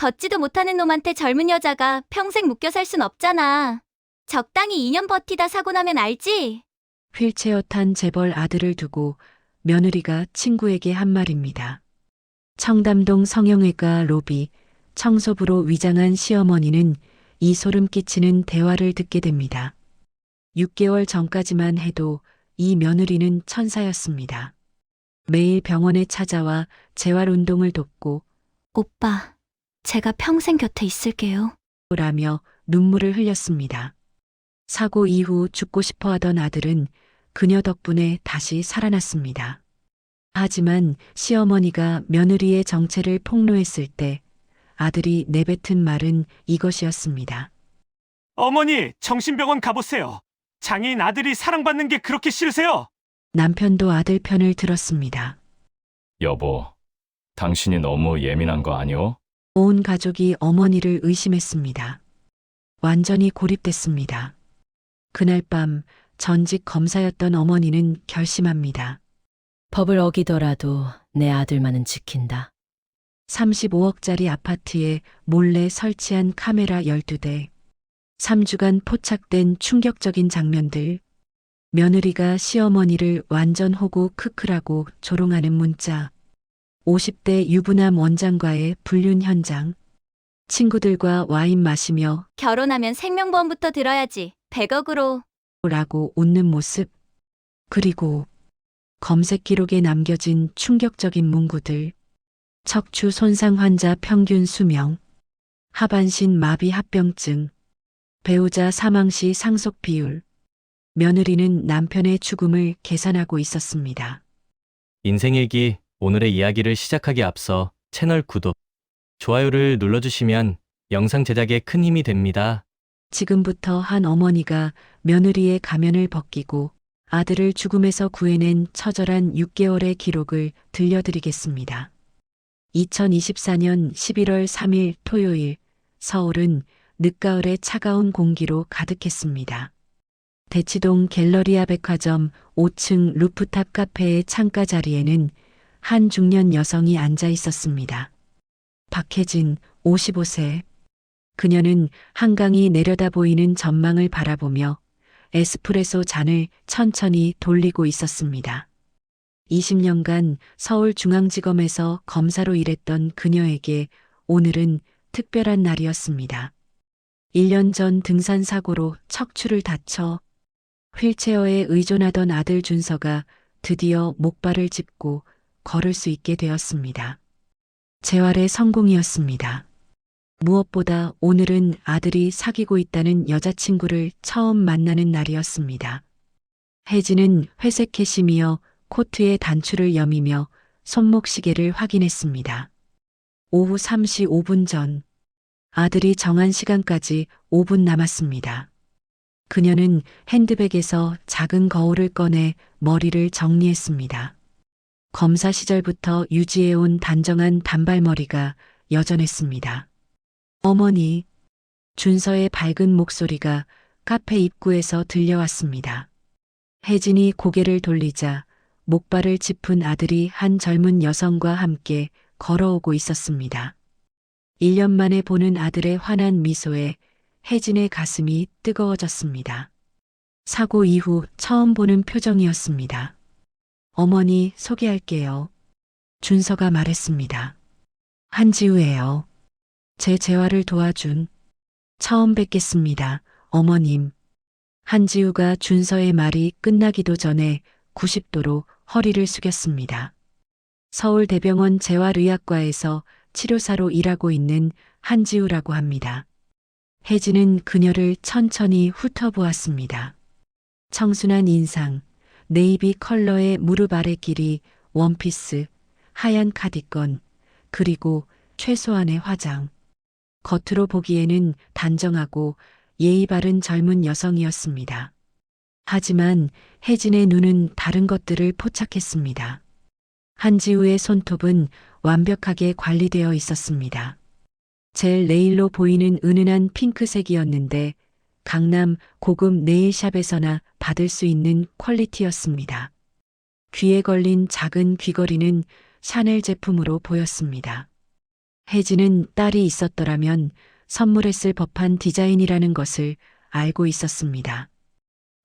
걷지도 못하는 놈한테 젊은 여자가 평생 묶여 살 순 없잖아. 적당히 2년 버티다 사고 나면 알지? 휠체어 탄 재벌 아들을 두고 며느리가 친구에게 한 말입니다. 청담동 성형외과 로비, 청소부로 위장한 시어머니는 이 소름 끼치는 대화를 듣게 됩니다. 6개월 전까지만 해도 이 며느리는 천사였습니다. 매일 병원에 찾아와 재활운동을 돕고 오빠, 제가 평생 곁에 있을게요. 라며 눈물을 흘렸습니다. 사고 이후 죽고 싶어 하던 아들은 그녀 덕분에 다시 살아났습니다. 하지만 시어머니가 며느리의 정체를 폭로했을 때 아들이 내뱉은 말은 이것이었습니다. 어머니, 정신병원 가보세요. 장애인 아들이 사랑받는 게 그렇게 싫으세요? 남편도 아들 편을 들었습니다. 여보, 당신이 너무 예민한 거 아니오? 온 가족이 어머니를 의심했습니다. 완전히 고립됐습니다. 그날 밤 전직 검사였던 어머니는 결심합니다. 법을 어기더라도 내 아들만은 지킨다. 35억짜리 아파트에 몰래 설치한 카메라 12대, 3주간 포착된 충격적인 장면들, 며느리가 시어머니를 완전 호구 크크라고 조롱하는 문자, 50대 유부남 원장과의 불륜 현장, 친구들과 와인 마시며 결혼하면 생명보험부터 들어야지. 100억으로. 라고 웃는 모습, 그리고 검색 기록에 남겨진 충격적인 문구들, 척추 손상 환자 평균 수명, 하반신 마비 합병증, 배우자 사망 시 상속 비율, 며느리는 남편의 죽음을 계산하고 있었습니다. 인생일기 오늘의 이야기를 시작하기에 앞서 채널 구독, 좋아요를 눌러주시면 영상 제작에 큰 힘이 됩니다. 지금부터 한 어머니가 며느리의 가면을 벗기고 아들을 죽음에서 구해낸 처절한 6개월의 기록을 들려드리겠습니다. 2024년 11월 3일 토요일, 서울은 늦가을의 차가운 공기로 가득했습니다. 대치동 갤러리아 백화점 5층 루프탑 카페의 창가 자리에는 한 중년 여성이 앉아 있었습니다. 박혜진, 55세. 그녀는 한강이 내려다 보이는 전망을 바라보며 에스프레소 잔을 천천히 돌리고 있었습니다. 20년간 서울중앙지검에서 검사로 일했던 그녀에게 오늘은 특별한 날이었습니다. 1년 전 등산 사고로 척추를 다쳐 휠체어에 의존하던 아들 준서가 드디어 목발을 짚고 걸을 수 있게 되었습니다. 재활의 성공이었습니다. 무엇보다 오늘은 아들이 사귀고 있다는 여자친구를 처음 만나는 날이었습니다. 혜진은 회색 캐시미어 코트에 단추를 여미며 손목시계를 확인했습니다. 오후 3시 5분 전, 아들이 정한 시간까지 5분 남았습니다. 그녀는 핸드백에서 작은 거울을 꺼내 머리를 정리했습니다. 검사 시절부터 유지해온 단정한 단발머리가 여전했습니다. 어머니, 준서의 밝은 목소리가 카페 입구에서 들려왔습니다. 혜진이 고개를 돌리자 목발을 짚은 아들이 한 젊은 여성과 함께 걸어오고 있었습니다. 1년 만에 보는 아들의 환한 미소에 혜진의 가슴이 뜨거워졌습니다. 사고 이후 처음 보는 표정이었습니다. 어머니, 소개할게요. 준서가 말했습니다. 한지우예요. 제 재활을 도와준. 처음 뵙겠습니다, 어머님. 한지우가 준서의 말이 끝나기도 전에 90도로 허리를 숙였습니다. 서울대병원 재활의학과에서 치료사로 일하고 있는 한지우라고 합니다. 혜진은 그녀를 천천히 훑어보았습니다. 청순한 인상, 네이비 컬러의 무릎 아래 길이, 원피스, 하얀 카디건, 그리고 최소한의 화장. 겉으로 보기에는 단정하고 예의 바른 젊은 여성이었습니다. 하지만 혜진의 눈은 다른 것들을 포착했습니다. 한지우의 손톱은 완벽하게 관리되어 있었습니다. 젤 네일로 보이는 은은한 핑크색이었는데 강남 고급 네일샵에서나 받을 수 있는 퀄리티였습니다. 귀에 걸린 작은 귀걸이는 샤넬 제품으로 보였습니다. 혜진은 딸이 있었더라면 선물했을 법한 디자인이라는 것을 알고 있었습니다.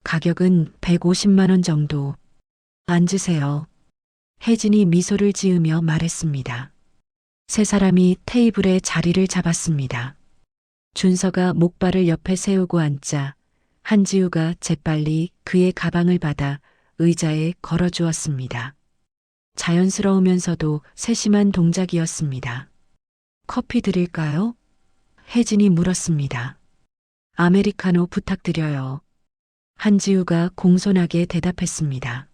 가격은 150만 원 정도. 앉으세요. 혜진이 미소를 지으며 말했습니다. 세 사람이 테이블에 자리를 잡았습니다. 준서가 목발을 옆에 세우고 앉자 한지우가 재빨리 그의 가방을 받아 의자에 걸어주었습니다. 자연스러우면서도 세심한 동작이었습니다. 커피 드릴까요? 혜진이 물었습니다. 아메리카노 부탁드려요. 한지우가 공손하게 대답했습니다.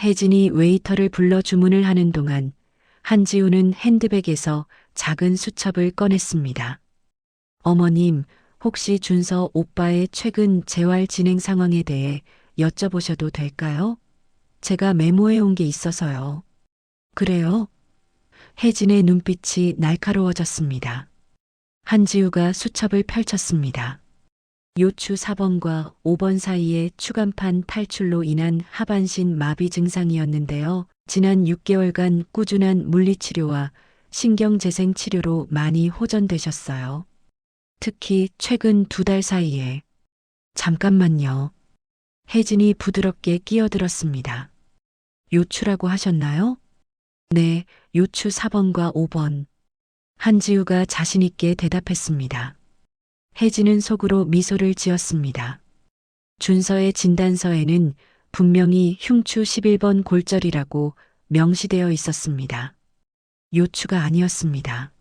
혜진이 웨이터를 불러 주문을 하는 동안 한지우는 핸드백에서 작은 수첩을 꺼냈습니다. 어머님, 혹시 준서 오빠의 최근 재활 진행 상황에 대해 여쭤보셔도 될까요? 제가 메모해 온 게 있어서요. 그래요? 혜진의 눈빛이 날카로워졌습니다. 한지우가 수첩을 펼쳤습니다. 요추 4번과 5번 사이에 추간판 탈출로 인한 하반신 마비 증상이었는데요. 지난 6개월간 꾸준한 물리치료와 신경재생 치료로 많이 호전되셨어요. 특히 최근 2달 사이에. 잠깐만요. 혜진이 부드럽게 끼어들었습니다. 요추라고 하셨나요? 네, 요추 4번과 5번. 한지우가 자신있게 대답했습니다. 혜진은 속으로 미소를 지었습니다. 준서의 진단서에는 분명히 흉추 11번 골절이라고 명시되어 있었습니다. 요추가 아니었습니다.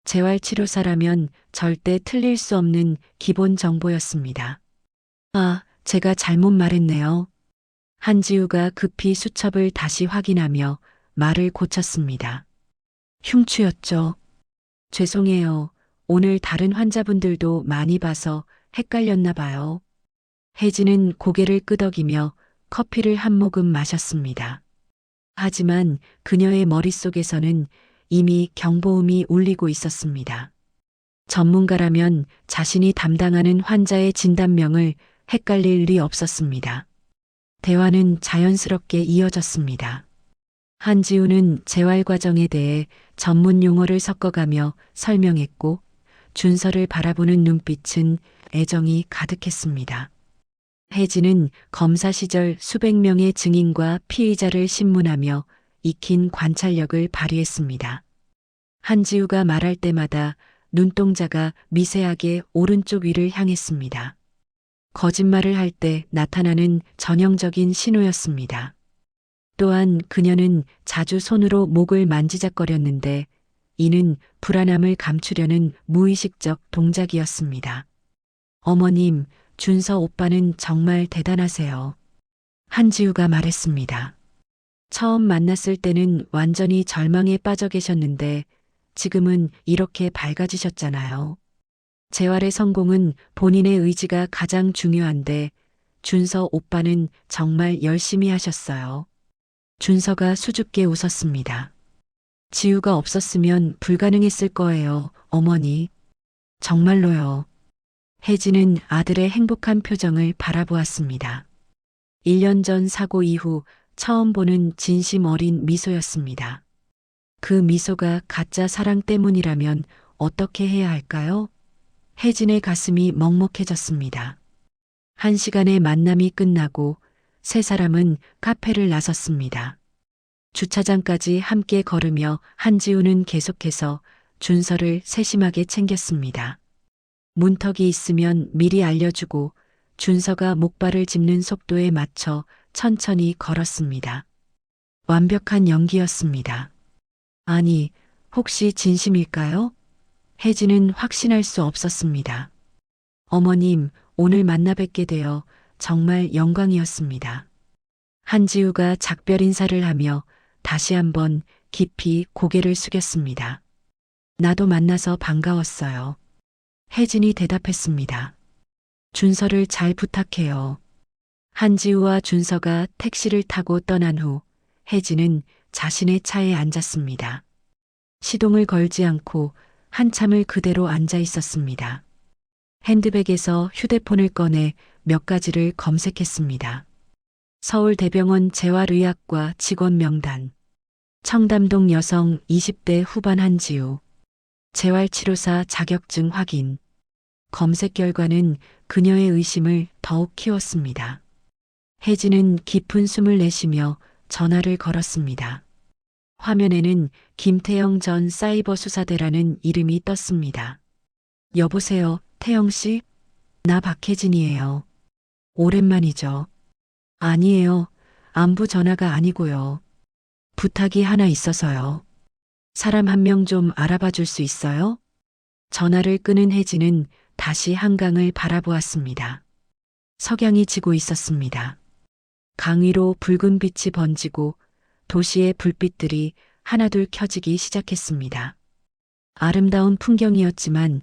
재활치료사라면 절대 틀릴 수 없는 기본 정보였습니다. 아, 제가 잘못 말했네요. 한지우가 급히 수첩을 다시 확인하며 말을 고쳤습니다. 흉추였죠. 죄송해요. 오늘 다른 환자분들도 많이 봐서 헷갈렸나 봐요. 혜진은 고개를 끄덕이며 커피를 한 모금 마셨습니다. 하지만 그녀의 머릿속에서는 이미 경보음이 울리고 있었습니다. 전문가라면 자신이 담당하는 환자의 진단명을 헷갈릴 리 없었습니다. 대화는 자연스럽게 이어졌습니다. 한지우는 재활 과정에 대해 전문 용어를 섞어가며 설명했고 준서를 바라보는 눈빛은 애정이 가득했습니다. 혜진은 검사 시절 수백 명의 증인과 피의자를 신문하며 익힌 관찰력을 발휘했습니다. 한지우가 말할 때마다 눈동자가 미세하게 오른쪽 위를 향했습니다. 거짓말을 할 때 나타나는 전형적인 신호였습니다. 또한 그녀는 자주 손으로 목을 만지작거렸는데 이는 불안함을 감추려는 무의식적 동작이었습니다. 어머님, 준서 오빠는 정말 대단하세요. 한지우가 말했습니다. 처음 만났을 때는 완전히 절망에 빠져 계셨는데 지금은 이렇게 밝아지셨잖아요. 재활의 성공은 본인의 의지가 가장 중요한데 준서 오빠는 정말 열심히 하셨어요. 준서가 수줍게 웃었습니다. 지우가 없었으면 불가능했을 거예요, 어머니. 정말로요. 혜진은 아들의 행복한 표정을 바라보았습니다. 1년 전 사고 이후 처음 보는 진심 어린 미소였습니다. 그 미소가 가짜 사랑 때문이라면 어떻게 해야 할까요? 혜진의 가슴이 먹먹해졌습니다. 1시간의 만남이 끝나고 세 사람은 카페를 나섰습니다. 주차장까지 함께 걸으며 한지우는 계속해서 준서를 세심하게 챙겼습니다. 문턱이 있으면 미리 알려주고 준서가 목발을 짚는 속도에 맞춰 천천히 걸었습니다. 완벽한 연기였습니다. 아니, 혹시 진심일까요? 혜진은 확신할 수 없었습니다. 어머님, 오늘 만나 뵙게 되어 정말 영광이었습니다. 한지우가 작별 인사를 하며 다시 한번 깊이 고개를 숙였습니다. 나도 만나서 반가웠어요. 혜진이 대답했습니다. 준서를 잘 부탁해요. 한지우와 준서가 택시를 타고 떠난 후 혜진은 자신의 차에 앉았습니다. 시동을 걸지 않고 한참을 그대로 앉아 있었습니다. 핸드백에서 휴대폰을 꺼내 몇 가지를 검색했습니다. 서울대병원 재활의학과 직원 명단, 청담동 여성 20대 후반 한지우, 재활치료사 자격증 확인. 검색 결과는 그녀의 의심을 더욱 키웠습니다. 혜진은 깊은 숨을 내쉬며 전화를 걸었습니다. 화면에는 김태영 전 사이버 수사대라는 이름이 떴습니다. 여보세요, 태영 씨? 나 박혜진이에요. 오랜만이죠. 아니에요. 안부 전화가 아니고요. 부탁이 하나 있어서요. 사람 한 명 좀 알아봐 줄 수 있어요? 전화를 끊은 혜진은 다시 한강을 바라보았습니다. 석양이 지고 있었습니다. 강 위로 붉은 빛이 번지고 도시의 불빛들이 하나둘 켜지기 시작했습니다. 아름다운 풍경이었지만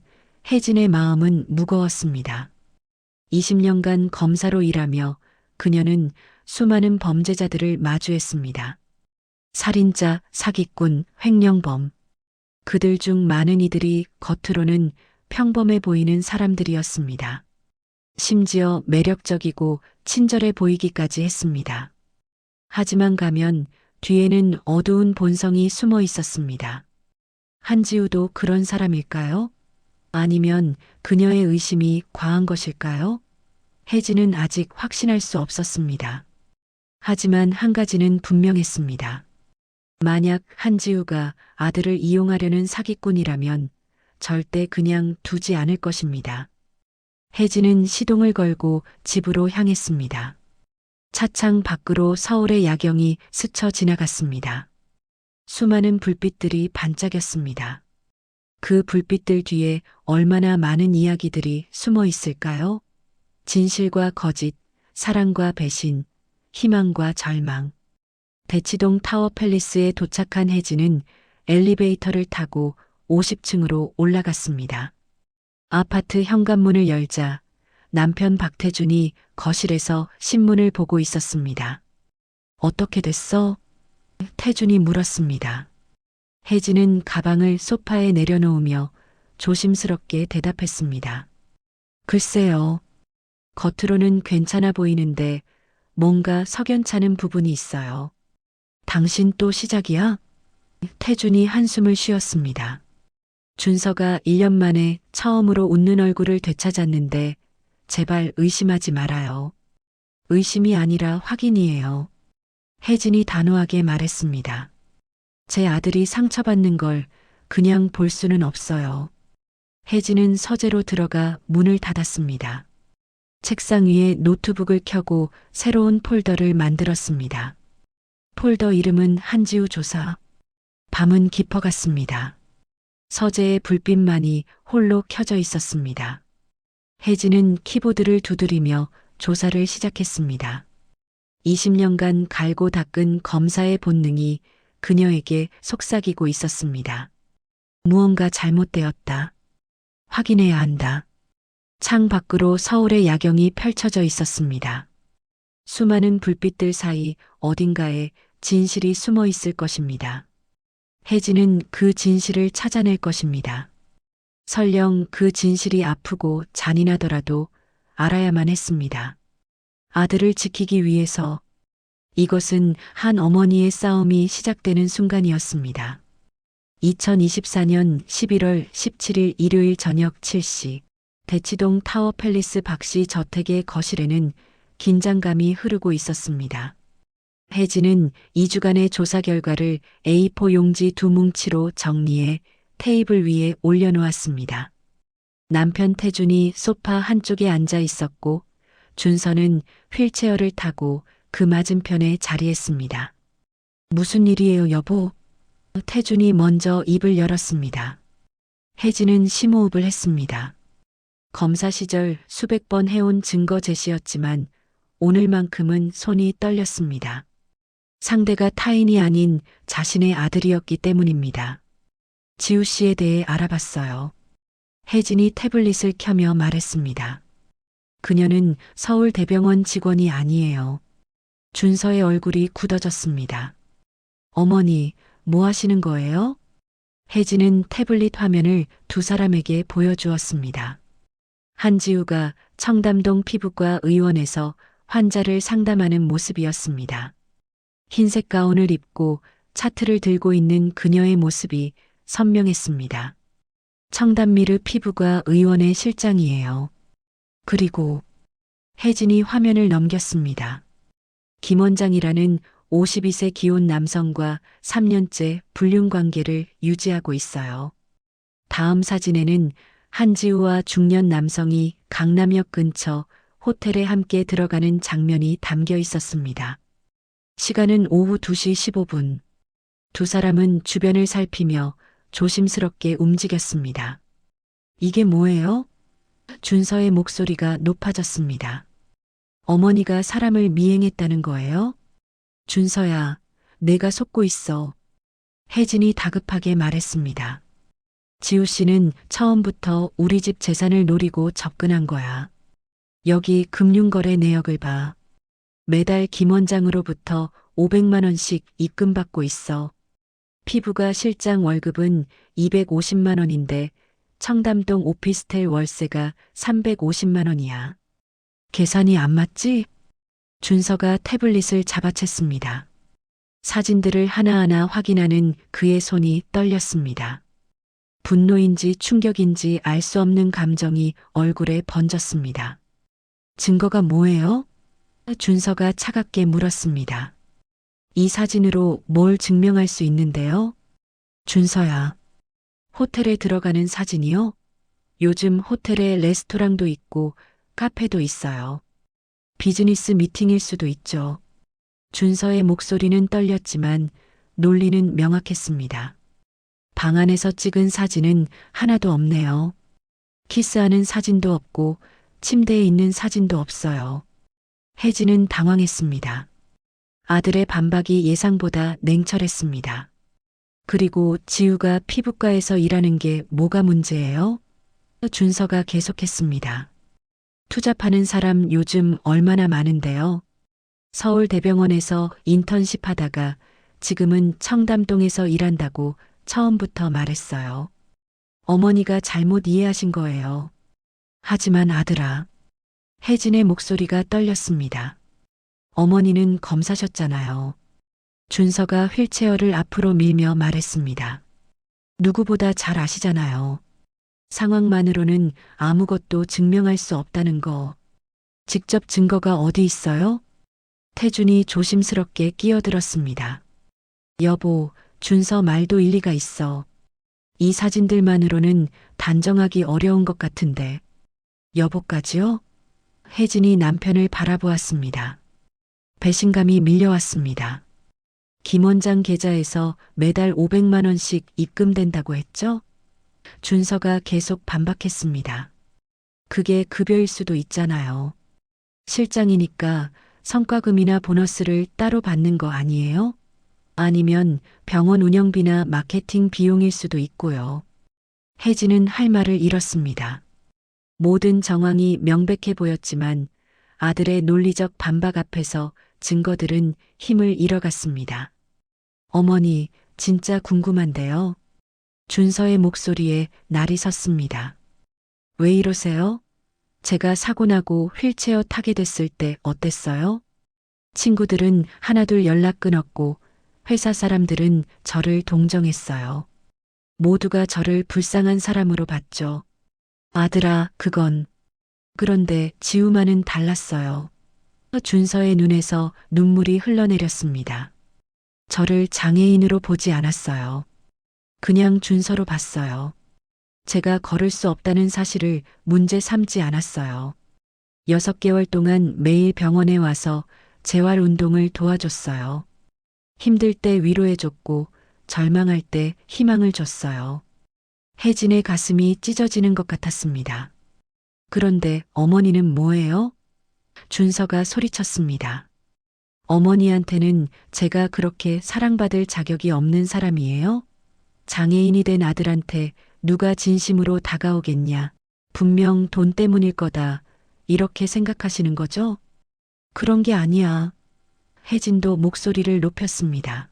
혜진의 마음은 무거웠습니다. 20년간 검사로 일하며 그녀는 수많은 범죄자들을 마주했습니다. 살인자, 사기꾼, 횡령범. 그들 중 많은 이들이 겉으로는 평범해 보이는 사람들이었습니다. 심지어 매력적이고 친절해 보이기까지 했습니다. 하지만 가면 뒤에는 어두운 본성이 숨어 있었습니다. 한지우도 그런 사람일까요? 아니면 그녀의 의심이 과한 것일까요? 혜진은 아직 확신할 수 없었습니다. 하지만 한 가지는 분명했습니다. 만약 한지우가 아들을 이용하려는 사기꾼이라면 절대 그냥 두지 않을 것입니다. 혜진은 시동을 걸고 집으로 향했습니다. 차창 밖으로 서울의 야경이 스쳐 지나갔습니다. 수많은 불빛들이 반짝였습니다. 그 불빛들 뒤에 얼마나 많은 이야기들이 숨어 있을까요? 진실과 거짓, 사랑과 배신, 희망과 절망. 대치동 타워 팰리스에 도착한 혜진은 엘리베이터를 타고 50층으로 올라갔습니다. 아파트 현관문을 열자 남편 박태준이 거실에서 신문을 보고 있었습니다. 어떻게 됐어? 태준이 물었습니다. 혜진은 가방을 소파에 내려놓으며 조심스럽게 대답했습니다. 글쎄요. 겉으로는 괜찮아 보이는데 뭔가 석연찮은 부분이 있어요. 당신 또 시작이야? 태준이 한숨을 쉬었습니다. 준서가 1년 만에 처음으로 웃는 얼굴을 되찾았는데 제발 의심하지 말아요. 의심이 아니라 확인이에요. 혜진이 단호하게 말했습니다. 제 아들이 상처받는 걸 그냥 볼 수는 없어요. 혜진은 서재로 들어가 문을 닫았습니다. 책상 위에 노트북을 켜고 새로운 폴더를 만들었습니다. 폴더 이름은 한지우 조사. 밤은 깊어갔습니다. 서재의 불빛만이 홀로 켜져 있었습니다. 혜진은 키보드를 두드리며 조사를 시작했습니다. 20년간 갈고 닦은 검사의 본능이 그녀에게 속삭이고 있었습니다. 무언가 잘못되었다. 확인해야 한다. 창 밖으로 서울의 야경이 펼쳐져 있었습니다. 수많은 불빛들 사이 어딘가에 진실이 숨어 있을 것입니다. 혜진은 그 진실을 찾아낼 것입니다. 설령 그 진실이 아프고 잔인하더라도 알아야만 했습니다. 아들을 지키기 위해서. 이것은 한 어머니의 싸움이 시작되는 순간이었습니다. 2024년 11월 17일 일요일 저녁 7시 대치동 타워 팰리스 박씨 저택의 거실에는 긴장감이 흐르고 있었습니다. 혜진은 2주간의 조사 결과를 A4 용지 2뭉치로 정리해 테이블 위에 올려놓았습니다. 남편 태준이 소파 한쪽에 앉아 있었고 준서는 휠체어를 타고 그 맞은편에 자리했습니다. 무슨 일이에요, 여보? 태준이 먼저 입을 열었습니다. 혜진은 심호흡을 했습니다. 검사 시절 수백 번 해온 증거 제시였지만 오늘만큼은 손이 떨렸습니다. 상대가 타인이 아닌 자신의 아들이었기 때문입니다. 지우 씨에 대해 알아봤어요. 혜진이 태블릿을 켜며 말했습니다. 그녀는 서울대병원 직원이 아니에요. 준서의 얼굴이 굳어졌습니다. 어머니, 뭐 하시는 거예요? 혜진은 태블릿 화면을 두 사람에게 보여주었습니다. 한지우가 청담동 피부과 의원에서 환자를 상담하는 모습이었습니다. 흰색 가운을 입고 차트를 들고 있는 그녀의 모습이 선명했습니다. 청담미르 피부과 의원의 실장이에요. 그리고 혜진이 화면을 넘겼습니다. 김 원장이라는 52세 기혼 남성과 3년째 불륜 관계를 유지하고 있어요. 다음 사진에는 한지우와 중년 남성이 강남역 근처 호텔에 함께 들어가는 장면이 담겨 있었습니다. 시간은 오후 2시 15분. 두 사람은 주변을 살피며 조심스럽게 움직였습니다. 이게 뭐예요? 준서의 목소리가 높아졌습니다. 어머니가 사람을 미행했다는 거예요? 준서야, 내가 속고 있어. 혜진이 다급하게 말했습니다. 지우 씨는 처음부터 우리 집 재산을 노리고 접근한 거야. 여기 금융거래 내역을 봐. 매달 김 원장으로부터 500만 원씩 입금받고 있어. 피부과 실장 월급은 250만 원인데 청담동 오피스텔 월세가 350만 원이야. 계산이 안 맞지? 준서가 태블릿을 잡아챘습니다. 사진들을 하나하나 확인하는 그의 손이 떨렸습니다. 분노인지 충격인지 알 수 없는 감정이 얼굴에 번졌습니다. 증거가 뭐예요? 준서가 차갑게 물었습니다. 이 사진으로 뭘 증명할 수 있는데요? 준서야, 호텔에 들어가는 사진이요? 요즘 호텔에 레스토랑도 있고 카페도 있어요. 비즈니스 미팅일 수도 있죠. 준서의 목소리는 떨렸지만 논리는 명확했습니다. 방 안에서 찍은 사진은 하나도 없네요. 키스하는 사진도 없고 침대에 있는 사진도 없어요. 혜진은 당황했습니다. 아들의 반박이 예상보다 냉철했습니다. 그리고 지우가 피부과에서 일하는 게 뭐가 문제예요? 준서가 계속했습니다. 투잡하는 사람 요즘 얼마나 많은데요. 서울대병원에서 인턴십 하다가 지금은 청담동에서 일한다고 처음부터 말했어요. 어머니가 잘못 이해하신 거예요. 하지만 아들아, 혜진의 목소리가 떨렸습니다. 어머니는 검사셨잖아요. 준서가 휠체어를 앞으로 밀며 말했습니다. 누구보다 잘 아시잖아요. 상황만으로는 아무것도 증명할 수 없다는 거. 직접 증거가 어디 있어요? 태준이 조심스럽게 끼어들었습니다. 여보, 준서 말도 일리가 있어. 이 사진들만으로는 단정하기 어려운 것 같은데. 여보까지요? 혜진이 남편을 바라보았습니다. 배신감이 밀려왔습니다. 김 원장 계좌에서 매달 500만 원씩 입금된다고 했죠? 준서가 계속 반박했습니다. 그게 급여일 수도 있잖아요. 실장이니까 성과금이나 보너스를 따로 받는 거 아니에요? 아니면 병원 운영비나 마케팅 비용일 수도 있고요. 혜진은 할 말을 잃었습니다. 모든 정황이 명백해 보였지만 아들의 논리적 반박 앞에서 증거들은 힘을 잃어갔습니다. 어머니, 진짜 궁금한데요. 준서의 목소리에 날이 섰습니다. 왜 이러세요? 제가 사고 나고 휠체어 타게 됐을 때 어땠어요? 친구들은 하나둘 연락 끊었고 회사 사람들은 저를 동정했어요. 모두가 저를 불쌍한 사람으로 봤죠. 아들아, 그건. 그런데 지우만은 달랐어요. 준서의 눈에서 눈물이 흘러내렸습니다. 저를 장애인으로 보지 않았어요. 그냥 준서로 봤어요. 제가 걸을 수 없다는 사실을 문제 삼지 않았어요. 6개월 동안 매일 병원에 와서 재활 운동을 도와줬어요. 힘들 때 위로해줬고 절망할 때 희망을 줬어요. 혜진의 가슴이 찢어지는 것 같았습니다. 그런데 어머니는 뭐예요? 준서가 소리쳤습니다. 어머니한테는 제가 그렇게 사랑받을 자격이 없는 사람이에요? 장애인이 된 아들한테 누가 진심으로 다가오겠냐? 분명 돈 때문일 거다. 이렇게 생각하시는 거죠? 그런 게 아니야. 혜진도 목소리를 높였습니다.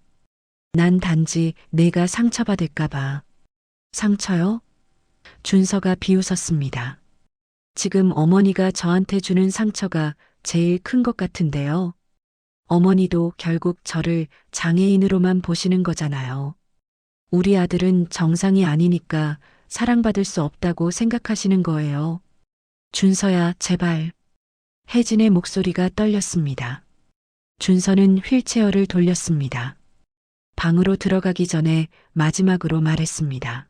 난 단지 내가 상처받을까봐. 상처요? 준서가 비웃었습니다. 지금 어머니가 저한테 주는 상처가 제일 큰 것 같은데요. 어머니도 결국 저를 장애인으로만 보시는 거잖아요. 우리 아들은 정상이 아니니까 사랑받을 수 없다고 생각하시는 거예요. 준서야, 제발. 혜진의 목소리가 떨렸습니다. 준서는 휠체어를 돌렸습니다. 방으로 들어가기 전에 마지막으로 말했습니다.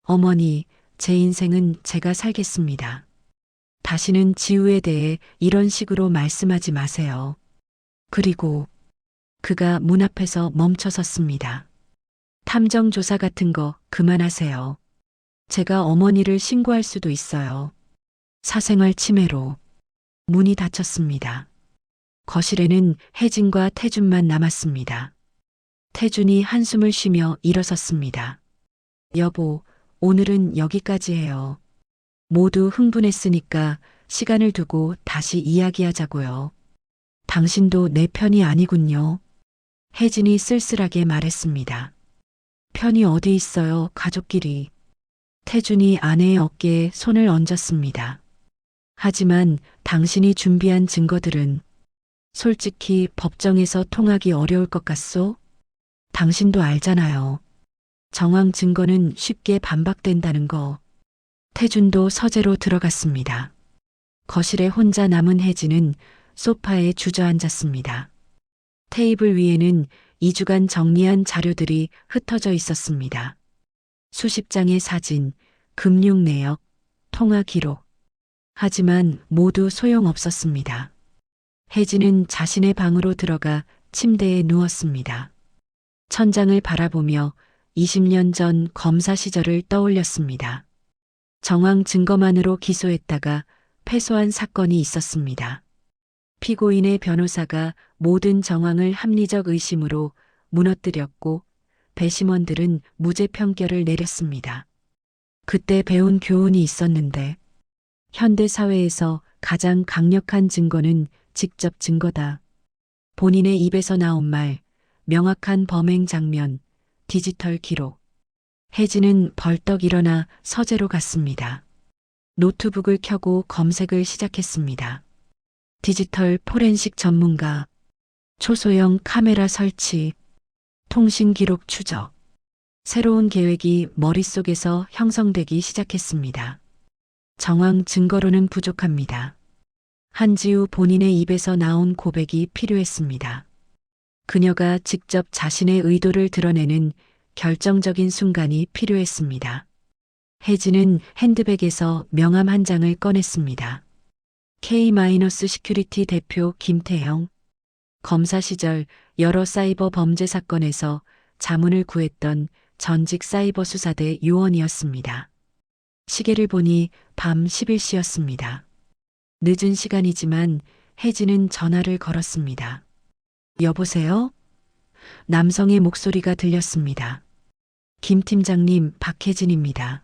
어머니, 제 인생은 제가 살겠습니다. 다시는 지우에 대해 이런 식으로 말씀하지 마세요. 그리고 그가 문 앞에서 멈춰 섰습니다. 탐정 조사 같은 거 그만하세요. 제가 어머니를 신고할 수도 있어요. 사생활 침해로. 문이 닫혔습니다. 거실에는 혜진과 태준만 남았습니다. 태준이 한숨을 쉬며 일어섰습니다. 여보, 오늘은 여기까지 해요. 모두 흥분했으니까 시간을 두고 다시 이야기하자고요. 당신도 내 편이 아니군요. 혜진이 쓸쓸하게 말했습니다. 편이 어디 있어요, 가족끼리. 태준이 아내의 어깨에 손을 얹었습니다. 하지만 당신이 준비한 증거들은 솔직히 법정에서 통하기 어려울 것 같소? 당신도 알잖아요. 정황 증거는 쉽게 반박된다는 거. 태준도 서재로 들어갔습니다. 거실에 혼자 남은 혜진은 소파에 주저앉았습니다. 테이블 위에는 2주간 정리한 자료들이 흩어져 있었습니다. 수십 장의 사진, 금융 내역, 통화 기록. 하지만 모두 소용없었습니다. 혜진은 자신의 방으로 들어가 침대에 누웠습니다. 천장을 바라보며 20년 전 검사 시절을 떠올렸습니다. 정황 증거만으로 기소했다가 패소한 사건이 있었습니다. 피고인의 변호사가 모든 정황을 합리적 의심으로 무너뜨렸고 배심원들은 무죄 판결을 내렸습니다. 그때 배운 교훈이 있었는데 현대 사회에서 가장 강력한 증거는 직접 증거다. 본인의 입에서 나온 말, 명확한 범행 장면, 디지털 기록. 혜진은 벌떡 일어나 서재로 갔습니다. 노트북을 켜고 검색을 시작했습니다. 디지털 포렌식 전문가, 초소형 카메라 설치, 통신 기록 추적. 새로운 계획이 머릿속에서 형성되기 시작했습니다. 정황 증거로는 부족합니다. 한지우 본인의 입에서 나온 고백이 필요했습니다. 그녀가 직접 자신의 의도를 드러내는 결정적인 순간이 필요했습니다. 혜진은 핸드백에서 명함 한 장을 꺼냈습니다. K-시큐리티 대표 김태형. 검사 시절 여러 사이버 범죄 사건에서 자문을 구했던 전직 사이버 수사대 요원이었습니다. 시계를 보니 밤 11시였습니다. 늦은 시간이지만 혜진은 전화를 걸었습니다. 여보세요? 남성의 목소리가 들렸습니다. 김 팀장님, 박혜진입니다.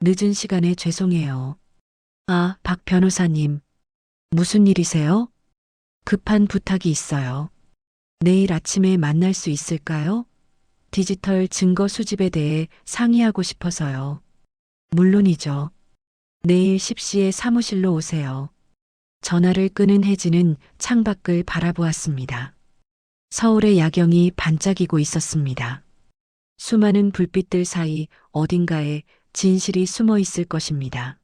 늦은 시간에 죄송해요. 아, 박 변호사님. 무슨 일이세요? 급한 부탁이 있어요. 내일 아침에 만날 수 있을까요? 디지털 증거 수집에 대해 상의하고 싶어서요. 물론이죠. 내일 10시에 사무실로 오세요. 전화를 끄는 혜진은 창밖을 바라보았습니다. 서울의 야경이 반짝이고 있었습니다. 수많은 불빛들 사이 어딘가에 진실이 숨어 있을 것입니다.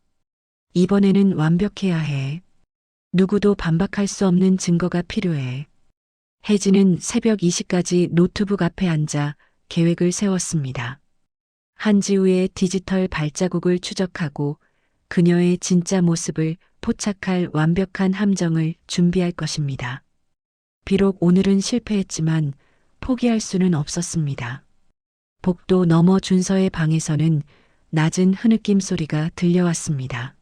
이번에는 완벽해야 해. 누구도 반박할 수 없는 증거가 필요해. 혜진은 새벽 2시까지 노트북 앞에 앉아 계획을 세웠습니다. 한지우의 디지털 발자국을 추적하고 그녀의 진짜 모습을 포착할 완벽한 함정을 준비할 것입니다. 비록 오늘은 실패했지만 포기할 수는 없었습니다. 복도 너머 준서의 방에서는 낮은 흐느낌 소리가 들려왔습니다.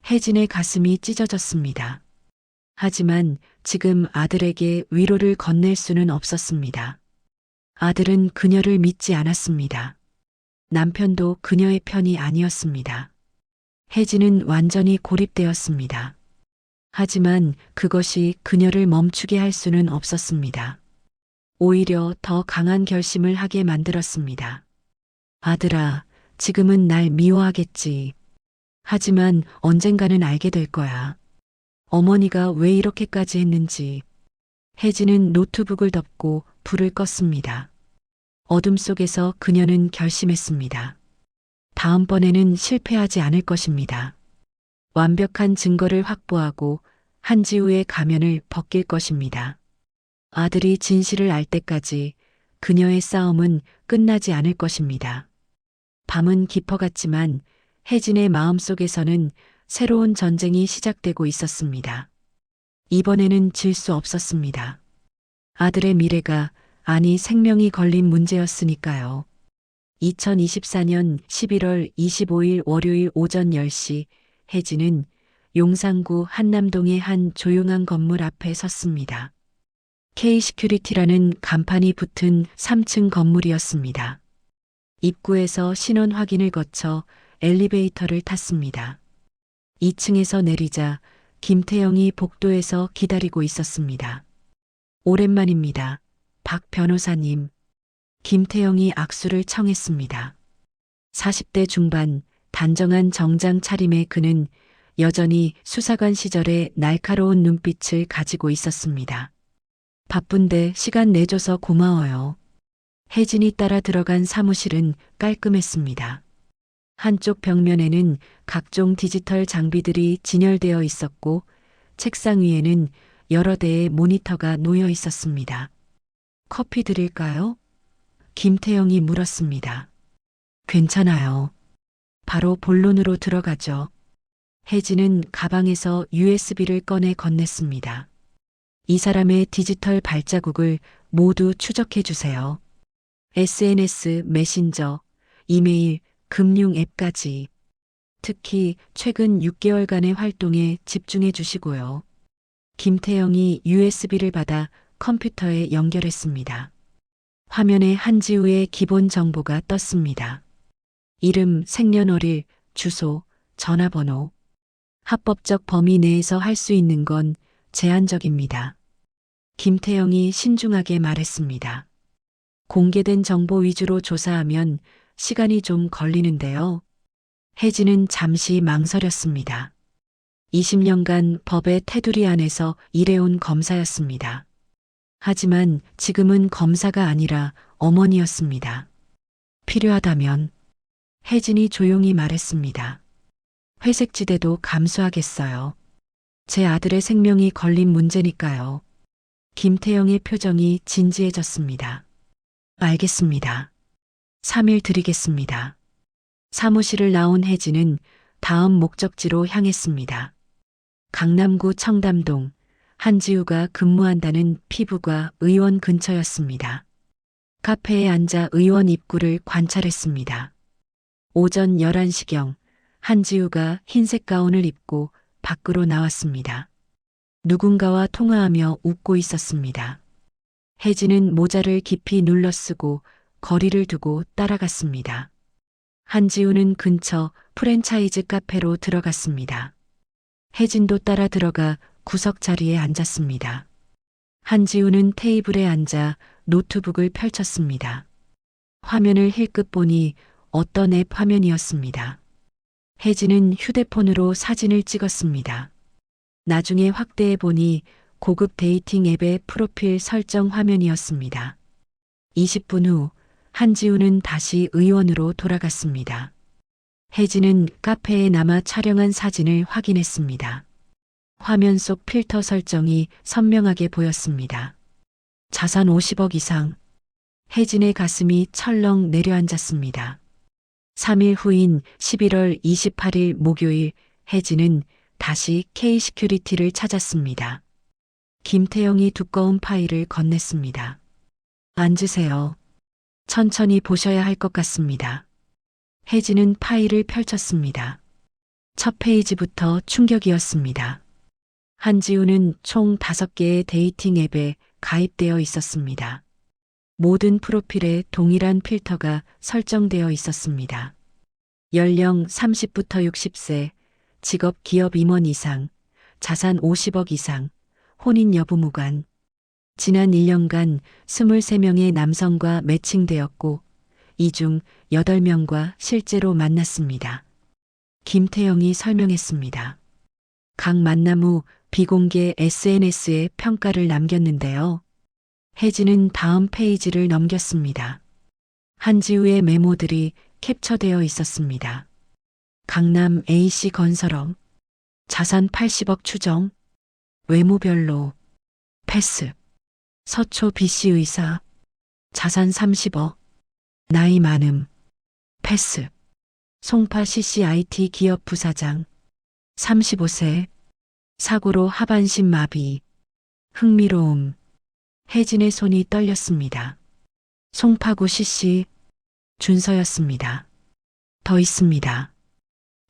혜진의 가슴이 찢어졌습니다. 하지만 지금 아들에게 위로를 건넬 수는 없었습니다. 아들은 그녀를 믿지 않았습니다. 남편도 그녀의 편이 아니었습니다. 혜진은 완전히 고립되었습니다. 하지만 그것이 그녀를 멈추게 할 수는 없었습니다. 오히려 더 강한 결심을 하게 만들었습니다. 아들아, 지금은 날 미워하겠지. 하지만 언젠가는 알게 될 거야. 어머니가 왜 이렇게까지 했는지. 혜진은 노트북을 덮고 불을 껐습니다. 어둠 속에서 그녀는 결심했습니다. 다음번에는 실패하지 않을 것입니다. 완벽한 증거를 확보하고 한지우의 가면을 벗길 것입니다. 아들이 진실을 알 때까지 그녀의 싸움은 끝나지 않을 것입니다. 밤은 깊어갔지만 혜진의 마음속에서는 새로운 전쟁이 시작되고 있었습니다. 이번에는 질 수 없었습니다. 아들의 미래가, 아니 생명이 걸린 문제였으니까요. 2024년 11월 25일 월요일 오전 10시 혜진은 용산구 한남동의 한 조용한 건물 앞에 섰습니다. K-시큐리티라는 간판이 붙은 3층 건물이었습니다. 입구에서 신원 확인을 거쳐 엘리베이터를 탔습니다. 2층에서 내리자 김태영이 복도에서 기다리고 있었습니다. 오랜만입니다. 박 변호사님. 김태영이 악수를 청했습니다. 40대 중반 단정한 정장 차림의 그는 여전히 수사관 시절의 날카로운 눈빛을 가지고 있었습니다. 바쁜데 시간 내줘서 고마워요. 혜진이 따라 들어간 사무실은 깔끔했습니다. 한쪽 벽면에는 각종 디지털 장비들이 진열되어 있었고 책상 위에는 여러 대의 모니터가 놓여 있었습니다. 커피 드릴까요? 김태영이 물었습니다. 괜찮아요. 바로 본론으로 들어가죠. 혜진은 가방에서 USB를 꺼내 건넸습니다. 이 사람의 디지털 발자국을 모두 추적해 주세요. SNS, 메신저, 이메일, 금융 앱까지. 특히 최근 6개월간의 활동에 집중해 주시고요. 김태영이 USB를 받아 컴퓨터에 연결했습니다. 화면에 한지우의 기본 정보가 떴습니다. 이름, 생년월일, 주소, 전화번호. 합법적 범위 내에서 할 수 있는 건 제한적입니다. 김태영이 신중하게 말했습니다. 공개된 정보 위주로 조사하면 시간이 좀 걸리는데요. 혜진은 잠시 망설였습니다. 20년간 법의 테두리 안에서 일해온 검사였습니다. 하지만 지금은 검사가 아니라 어머니였습니다. 필요하다면 혜진이 조용히 말했습니다. 회색지대도 감수하겠어요. 제 아들의 생명이 걸린 문제니까요. 김태영의 표정이 진지해졌습니다. 알겠습니다. 3일 드리겠습니다. 사무실을 나온 혜진은 다음 목적지로 향했습니다. 강남구 청담동, 한지우가 근무한다는 피부과 의원 근처였습니다. 카페에 앉아 의원 입구를 관찰했습니다. 오전 11시경 한지우가 흰색 가운을 입고 밖으로 나왔습니다. 누군가와 통화하며 웃고 있었습니다. 혜진은 모자를 깊이 눌러 쓰고 거리를 두고 따라갔습니다. 한지우는 근처 프랜차이즈 카페로 들어갔습니다. 혜진도 따라 들어가 구석 자리에 앉았습니다. 한지우는 테이블에 앉아 노트북을 펼쳤습니다. 화면을 힐끗 보니 어떤 앱 화면이었습니다. 혜진은 휴대폰으로 사진을 찍었습니다. 나중에 확대해 보니 고급 데이팅 앱의 프로필 설정 화면이었습니다. 20분 후 한지우는 다시 의원으로 돌아갔습니다. 혜진은 카페에 남아 촬영한 사진을 확인했습니다. 화면 속 필터 설정이 선명하게 보였습니다. 자산 50억 이상. 혜진의 가슴이 철렁 내려앉았습니다. 3일 후인 11월 28일 목요일 혜진은 다시 K-시큐리티를 찾았습니다. 김태영이 두꺼운 파일을 건넸습니다. 앉으세요. 천천히 보셔야 할 것 같습니다. 혜진은 파일을 펼쳤습니다. 첫 페이지부터 충격이었습니다. 한지우는 총 5개의 데이팅 앱에 가입되어 있었습니다. 모든 프로필에 동일한 필터가 설정되어 있었습니다. 연령 30부터 60세, 직업 기업 임원 이상, 자산 50억 이상, 혼인 여부 무관. 지난 1년간 23명의 남성과 매칭되었고 이 중 8명과 실제로 만났습니다. 김태영이 설명했습니다. 각 만남 후 비공개 SNS에 평가를 남겼는데요. 혜진은 다음 페이지를 넘겼습니다. 한지우의 메모들이 캡처되어 있었습니다. 강남 A씨 건설업, 자산 80억 추정, 외모별로, 패스, 서초 B씨 의사, 자산 30억, 나이 많음, 패스, 송파 CCIT 기업 부사장, 35세, 사고로 하반신 마비, 흥미로움, 혜진의 손이 떨렸습니다. 송파구 CC, 준서였습니다. 더 있습니다.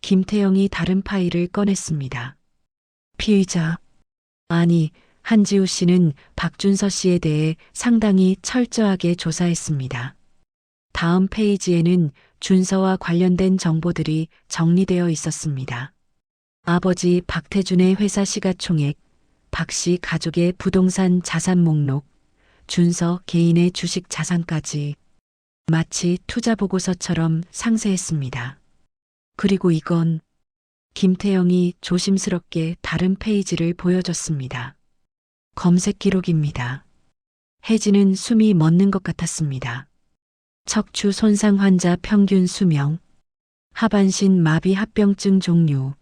김태영이 다른 파일을 꺼냈습니다. 피의자, 아니, 한지우 씨는 박준서 씨에 대해 상당히 철저하게 조사했습니다. 다음 페이지에는 준서와 관련된 정보들이 정리되어 있었습니다. 아버지 박태준의 회사 시가총액, 박씨 가족의 부동산 자산 목록, 준서 개인의 주식 자산까지 마치 투자 보고서처럼 상세했습니다. 그리고 이건 김태영이 조심스럽게 다른 페이지를 보여줬습니다. 검색 기록입니다. 혜진은 숨이 멎는 것 같았습니다. 척추 손상 환자 평균 수명, 하반신 마비 합병증 종류,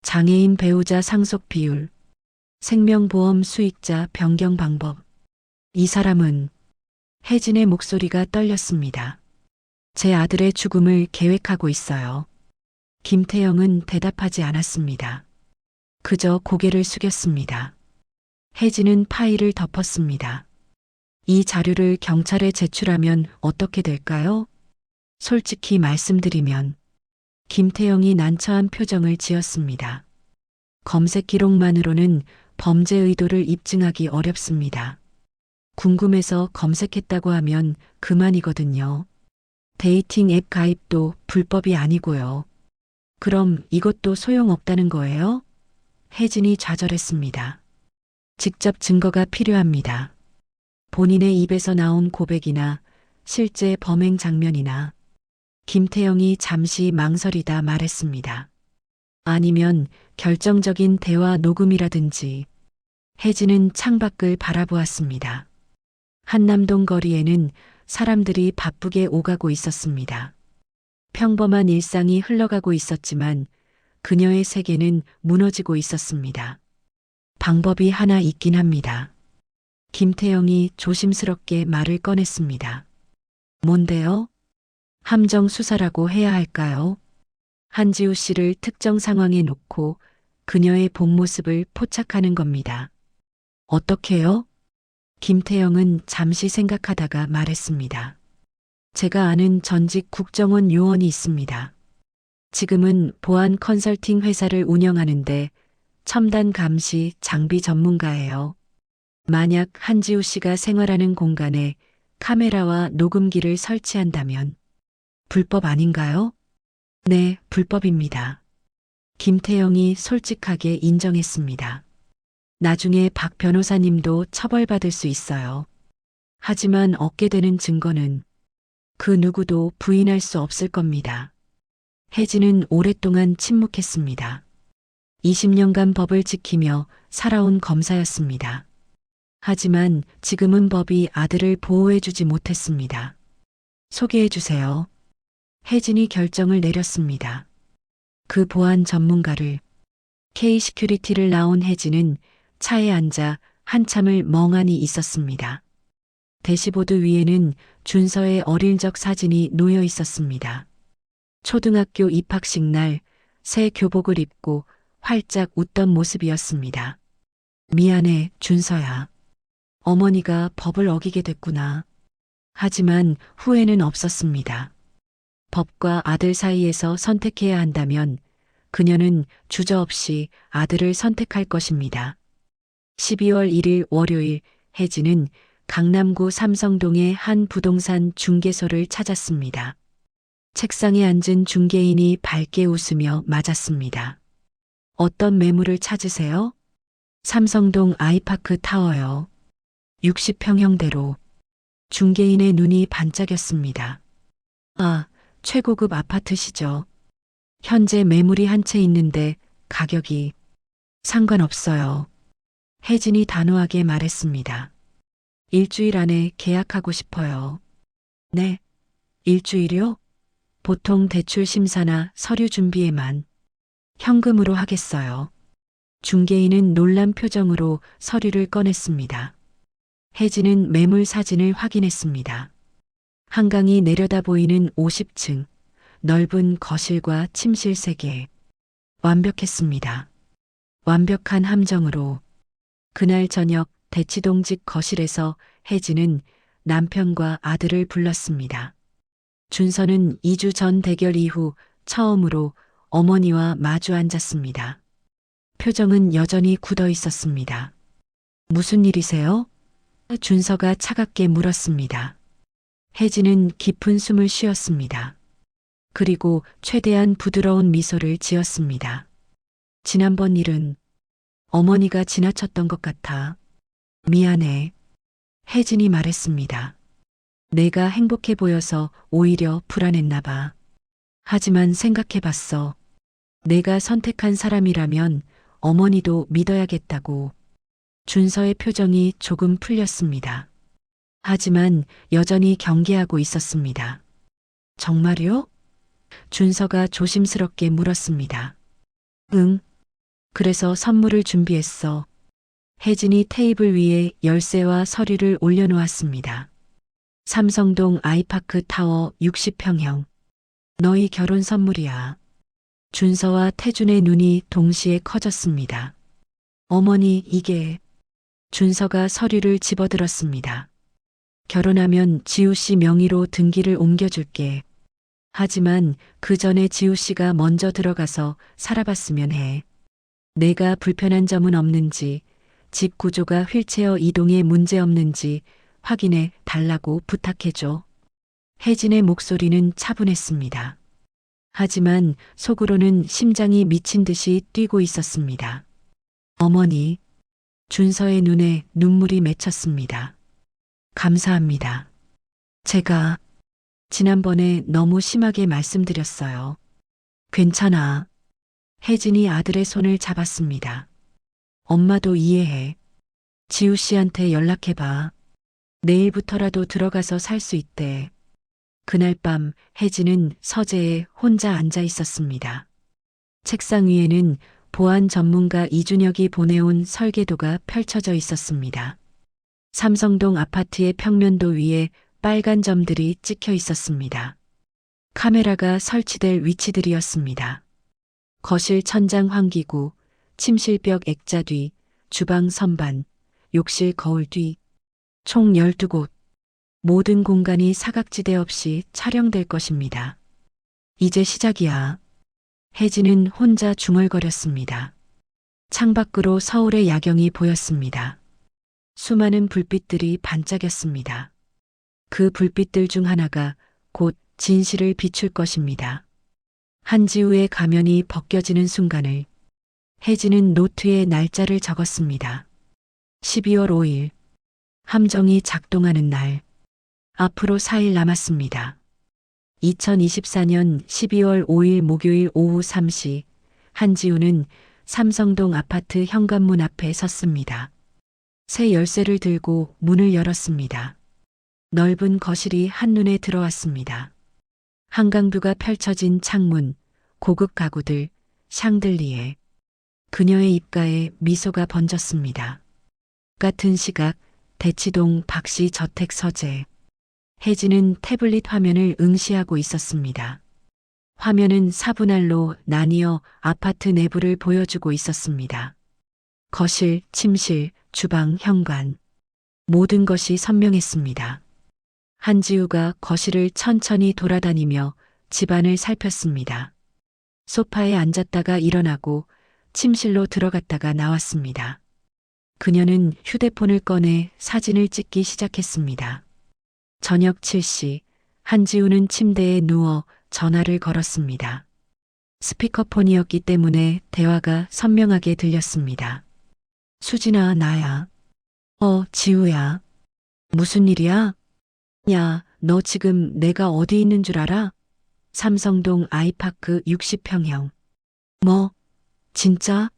장애인 배우자 상속 비율, 생명보험 수익자 변경 방법. 이 사람은 혜진의 목소리가 떨렸습니다. 제 아들의 죽음을 계획하고 있어요. 김태영은 대답하지 않았습니다. 그저 고개를 숙였습니다. 혜진은 파일을 덮었습니다. 이 자료를 경찰에 제출하면 어떻게 될까요? 솔직히 말씀드리면 김태영이 난처한 표정을 지었습니다. 검색 기록만으로는 범죄 의도를 입증하기 어렵습니다. 궁금해서 검색했다고 하면 그만이거든요. 데이팅 앱 가입도 불법이 아니고요. 그럼 이것도 소용없다는 거예요? 혜진이 좌절했습니다. 직접 증거가 필요합니다. 본인의 입에서 나온 고백이나 실제 범행 장면이나. 김태영이 잠시 망설이다 말했습니다. 아니면 결정적인 대화 녹음이라든지. 혜진은 창밖을 바라보았습니다. 한남동 거리에는 사람들이 바쁘게 오가고 있었습니다. 평범한 일상이 흘러가고 있었지만 그녀의 세계는 무너지고 있었습니다. 방법이 하나 있긴 합니다. 김태영이 조심스럽게 말을 꺼냈습니다. 뭔데요? 함정 수사라고 해야 할까요? 한지우 씨를 특정 상황에 놓고 그녀의 본 모습을 포착하는 겁니다. 어떻게요? 김태영은 잠시 생각하다가 말했습니다. 제가 아는 전직 국정원 요원이 있습니다. 지금은 보안 컨설팅 회사를 운영하는데 첨단 감시 장비 전문가예요. 만약 한지우 씨가 생활하는 공간에 카메라와 녹음기를 설치한다면 불법 아닌가요? 네, 불법입니다. 김태영이 솔직하게 인정했습니다. 나중에 박 변호사님도 처벌받을 수 있어요. 하지만 얻게 되는 증거는 그 누구도 부인할 수 없을 겁니다. 혜진은 오랫동안 침묵했습니다. 20년간 법을 지키며 살아온 검사였습니다. 하지만 지금은 법이 아들을 보호해주지 못했습니다. 소개해주세요. 혜진이 결정을 내렸습니다. 그 보안 전문가를. K-시큐리티를 나온 혜진은 차에 앉아 한참을 멍하니 있었습니다. 대시보드 위에는 준서의 어릴 적 사진이 놓여 있었습니다. 초등학교 입학식 날 새 교복을 입고 활짝 웃던 모습이었습니다. 미안해, 준서야. 어머니가 법을 어기게 됐구나. 하지만 후회는 없었습니다. 법과 아들 사이에서 선택해야 한다면 그녀는 주저없이 아들을 선택할 것입니다. 12월 1일 월요일 혜진은 강남구 삼성동의 한 부동산 중개소를 찾았습니다. 책상에 앉은 중개인이 밝게 웃으며 맞았습니다. 어떤 매물을 찾으세요? 삼성동 아이파크 타워요. 60평형대로. 중개인의 눈이 반짝였습니다. 아, 최고급 아파트시죠. 현재 매물이 한 채 있는데 가격이 상관없어요. 혜진이 단호하게 말했습니다. 일주일 안에 계약하고 싶어요. 네, 일주일이요? 보통 대출 심사나 서류 준비에만 현금으로 하겠어요. 중개인은 놀란 표정으로 서류를 꺼냈습니다. 혜진은 매물 사진을 확인했습니다. 한강이 내려다 보이는 50층, 넓은 거실과 침실 3개. 완벽했습니다. 완벽한 함정으로 그날 저녁 대치동 집 거실에서 혜진은 남편과 아들을 불렀습니다. 준서는 2주 전 대결 이후 처음으로 어머니와 마주 앉았습니다. 표정은 여전히 굳어 있었습니다. 무슨 일이세요? 준서가 차갑게 물었습니다. 혜진은 깊은 숨을 쉬었습니다. 그리고 최대한 부드러운 미소를 지었습니다. 지난번 일은 어머니가 지나쳤던 것 같아. 미안해. 혜진이 말했습니다. 내가 행복해 보여서 오히려 불안했나 봐. 하지만 생각해 봤어. 내가 선택한 사람이라면 어머니도 믿어야겠다고. 준서의 표정이 조금 풀렸습니다. 하지만 여전히 경계하고 있었습니다. 정말요? 준서가 조심스럽게 물었습니다. 응. 그래서 선물을 준비했어. 혜진이 테이블 위에 열쇠와 서류를 올려놓았습니다. 삼성동 아이파크 타워 60평형. 너희 결혼 선물이야. 준서와 태준의 눈이 동시에 커졌습니다. 어머니, 이게... 준서가 서류를 집어들었습니다. 결혼하면 지우 씨 명의로 등기를 옮겨줄게. 하지만 그 전에 지우 씨가 먼저 들어가서 살아봤으면 해. 내가 불편한 점은 없는지, 집 구조가 휠체어 이동에 문제 없는지 확인해 달라고 부탁해줘. 혜진의 목소리는 차분했습니다. 하지만 속으로는 심장이 미친 듯이 뛰고 있었습니다. 어머니, 준서의 눈에 눈물이 맺혔습니다. 감사합니다. 제가 지난번에 너무 심하게 말씀드렸어요. 괜찮아. 혜진이 아들의 손을 잡았습니다. 엄마도 이해해. 지우 씨한테 연락해봐. 내일부터라도 들어가서 살 수 있대. 그날 밤 혜진은 서재에 혼자 앉아 있었습니다. 책상 위에는 보안 전문가 이준혁이 보내온 설계도가 펼쳐져 있었습니다. 삼성동 아파트의 평면도 위에 빨간 점들이 찍혀 있었습니다. 카메라가 설치될 위치들이었습니다. 거실 천장 환기구, 침실벽 액자 뒤, 주방 선반, 욕실 거울 뒤, 총 12곳. 모든 공간이 사각지대 없이 촬영될 것입니다. 이제 시작이야. 혜진은 혼자 중얼거렸습니다. 창밖으로 서울의 야경이 보였습니다. 수많은 불빛들이 반짝였습니다. 그 불빛들 중 하나가 곧 진실을 비출 것입니다. 한지우의 가면이 벗겨지는 순간을 혜진은 노트에 날짜를 적었습니다. 12월 5일. 함정이 작동하는 날. 앞으로 4일 남았습니다. 2024년 12월 5일 목요일 오후 3시 한지우는 삼성동 아파트 현관문 앞에 섰습니다. 새 열쇠를 들고 문을 열었습니다. 넓은 거실이 한눈에 들어왔습니다. 한강뷰가 펼쳐진 창문, 고급 가구들, 샹들리에. 그녀의 입가에 미소가 번졌습니다. 같은 시각 대치동 박씨 저택 서재. 혜진은 태블릿 화면을 응시하고 있었습니다. 화면은 4분할로 나뉘어 아파트 내부를 보여주고 있었습니다. 거실, 침실, 주방, 현관. 모든 것이 선명했습니다. 한지우가 거실을 천천히 돌아다니며 집안을 살폈습니다. 소파에 앉았다가 일어나고 침실로 들어갔다가 나왔습니다. 그녀는 휴대폰을 꺼내 사진을 찍기 시작했습니다. 저녁 7시 한지우는 침대에 누워 전화를 걸었습니다. 스피커폰이었기 때문에 대화가 선명하게 들렸습니다. 수진아, 나야. 지우야. 무슨 일이야? 야, 너 지금 내가 어디 있는 줄 알아? 삼성동 아이파크 60평형. 뭐? 진짜?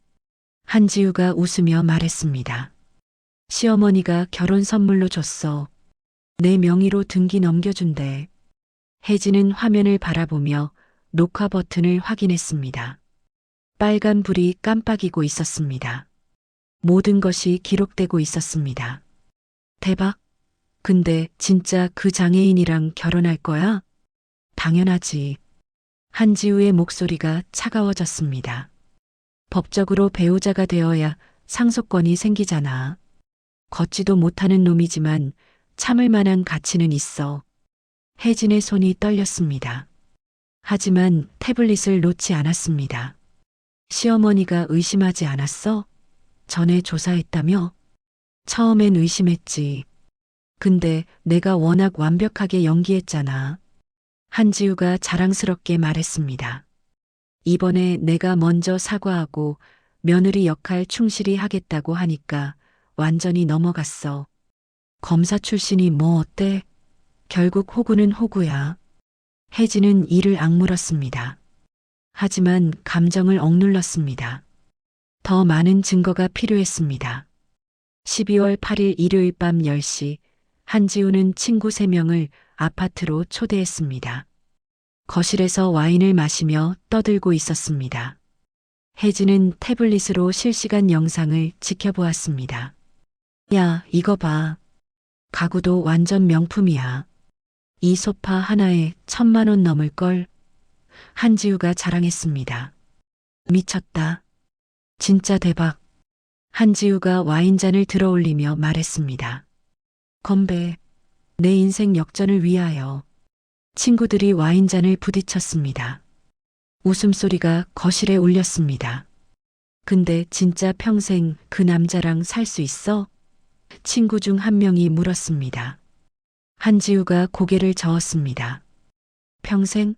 한지우가 웃으며 말했습니다. 시어머니가 결혼 선물로 줬어. 내 명의로 등기 넘겨준대. 혜진은 화면을 바라보며 녹화 버튼을 확인했습니다. 빨간 불이 깜빡이고 있었습니다. 모든 것이 기록되고 있었습니다. 대박. 근데 진짜 그 장애인이랑 결혼할 거야? 당연하지. 한지우의 목소리가 차가워졌습니다. 법적으로 배우자가 되어야 상속권이 생기잖아. 걷지도 못하는 놈이지만 참을 만한 가치는 있어. 혜진의 손이 떨렸습니다. 하지만 태블릿을 놓지 않았습니다. 시어머니가 의심하지 않았어? 전에 조사했다며? 처음엔 의심했지. 근데 내가 워낙 완벽하게 연기했잖아. 한지우가 자랑스럽게 말했습니다. 이번에 내가 먼저 사과하고 며느리 역할 충실히 하겠다고 하니까 완전히 넘어갔어. 검사 출신이 뭐 어때? 결국 호구는 호구야. 혜진은 이를 악물었습니다. 하지만 감정을 억눌렀습니다. 더 많은 증거가 필요했습니다. 12월 8일 일요일 밤 10시 한지우는 친구 3명을 아파트로 초대했습니다. 거실에서 와인을 마시며 떠들고 있었습니다. 혜진은 태블릿으로 실시간 영상을 지켜보았습니다. 야, 이거 봐. 가구도 완전 명품이야. 이 소파 하나에 1,000만 원 넘을걸? 한지우가 자랑했습니다. 미쳤다. 진짜 대박. 한지우가 와인잔을 들어올리며 말했습니다. 건배. 내 인생 역전을 위하여. 친구들이 와인잔을 부딪혔습니다. 웃음소리가 거실에 울렸습니다. 근데 진짜 평생 그 남자랑 살 수 있어? 친구 중 한 명이 물었습니다. 한지우가 고개를 저었습니다. 평생?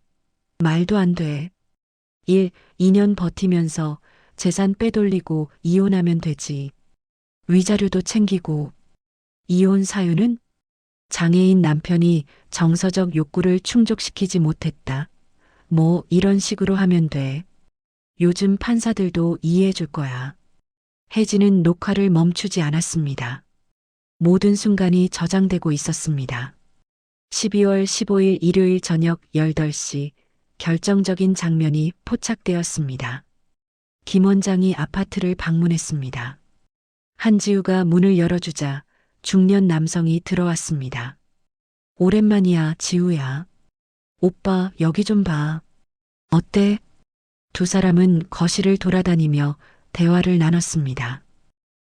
말도 안 돼. 2년 버티면서 재산 빼돌리고 이혼하면 되지. 위자료도 챙기고. 이혼 사유는? 장애인 남편이 정서적 욕구를 충족시키지 못했다. 뭐 이런 식으로 하면 돼. 요즘 판사들도 이해해 줄 거야. 혜진은 녹화를 멈추지 않았습니다. 모든 순간이 저장되고 있었습니다. 12월 15일 일요일 저녁 8시 결정적인 장면이 포착되었습니다. 김 원장이 아파트를 방문했습니다. 한지우가 문을 열어주자 중년 남성이 들어왔습니다. 오랜만이야, 지우야. 오빠, 여기 좀 봐. 어때? 두 사람은 거실을 돌아다니며 대화를 나눴습니다.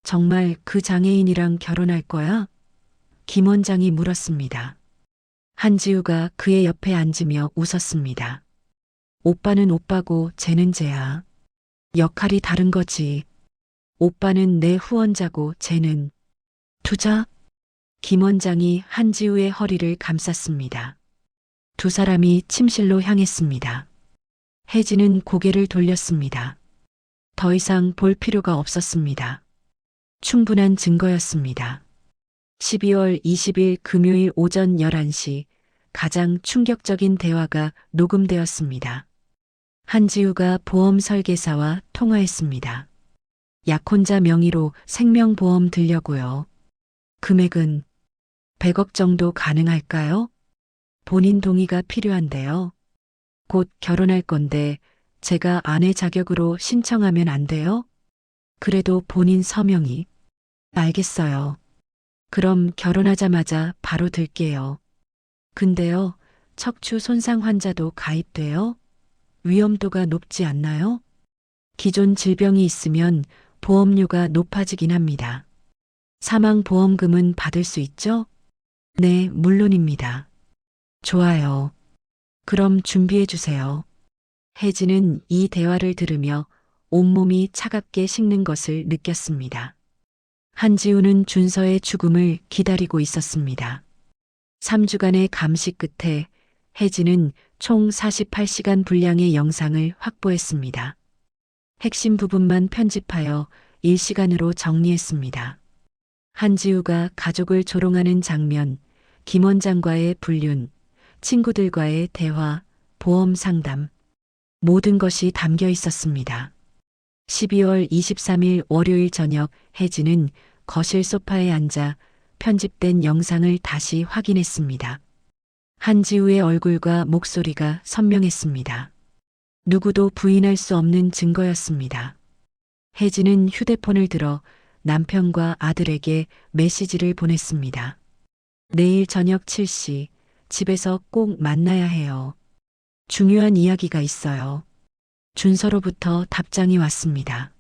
정말 그 장애인이랑 결혼할 거야? 김 원장이 물었습니다. 한지우가 그의 옆에 앉으며 웃었습니다. 오빠는 오빠고 쟤는 쟤야. 역할이 다른 거지. 오빠는 내 후원자고 쟤는 투자? 김 원장이 한지우의 허리를 감쌌습니다. 두 사람이 침실로 향했습니다. 혜진은 고개를 돌렸습니다. 더 이상 볼 필요가 없었습니다. 충분한 증거였습니다. 12월 20일 금요일 오전 11시 가장 충격적인 대화가 녹음되었습니다. 한지우가 보험 설계사와 통화했습니다. 약혼자 명의로 생명보험 들려고요. 금액은 100억 정도 가능할까요? 본인 동의가 필요한데요. 곧 결혼할 건데 제가 아내 자격으로 신청하면 안 돼요? 그래도 본인 서명이. 알겠어요. 그럼 결혼하자마자 바로 들게요. 근데요, 척추 손상 환자도 가입돼요? 위험도가 높지 않나요? 기존 질병이 있으면 보험료가 높아지긴 합니다. 사망보험금은 받을 수 있죠? 네, 물론입니다. 좋아요. 그럼 준비해 주세요. 혜진은 이 대화를 들으며 온몸이 차갑게 식는 것을 느꼈습니다. 한지우는 준서의 죽음을 기다리고 있었습니다. 3주간의 감시 끝에 혜진은 총 48시간 분량의 영상을 확보했습니다. 핵심 부분만 편집하여 일시간으로 정리했습니다. 한지우가 가족을 조롱하는 장면, 김 원장과의 불륜, 친구들과의 대화, 보험 상담, 모든 것이 담겨 있었습니다. 12월 23일 월요일 저녁 혜진은 거실 소파에 앉아 편집된 영상을 다시 확인했습니다. 한지우의 얼굴과 목소리가 선명했습니다. 누구도 부인할 수 없는 증거였습니다. 혜진은 휴대폰을 들어 남편과 아들에게 메시지를 보냈습니다. 내일 저녁 7시 집에서 꼭 만나야 해요. 중요한 이야기가 있어요. 준서로부터 답장이 왔습니다.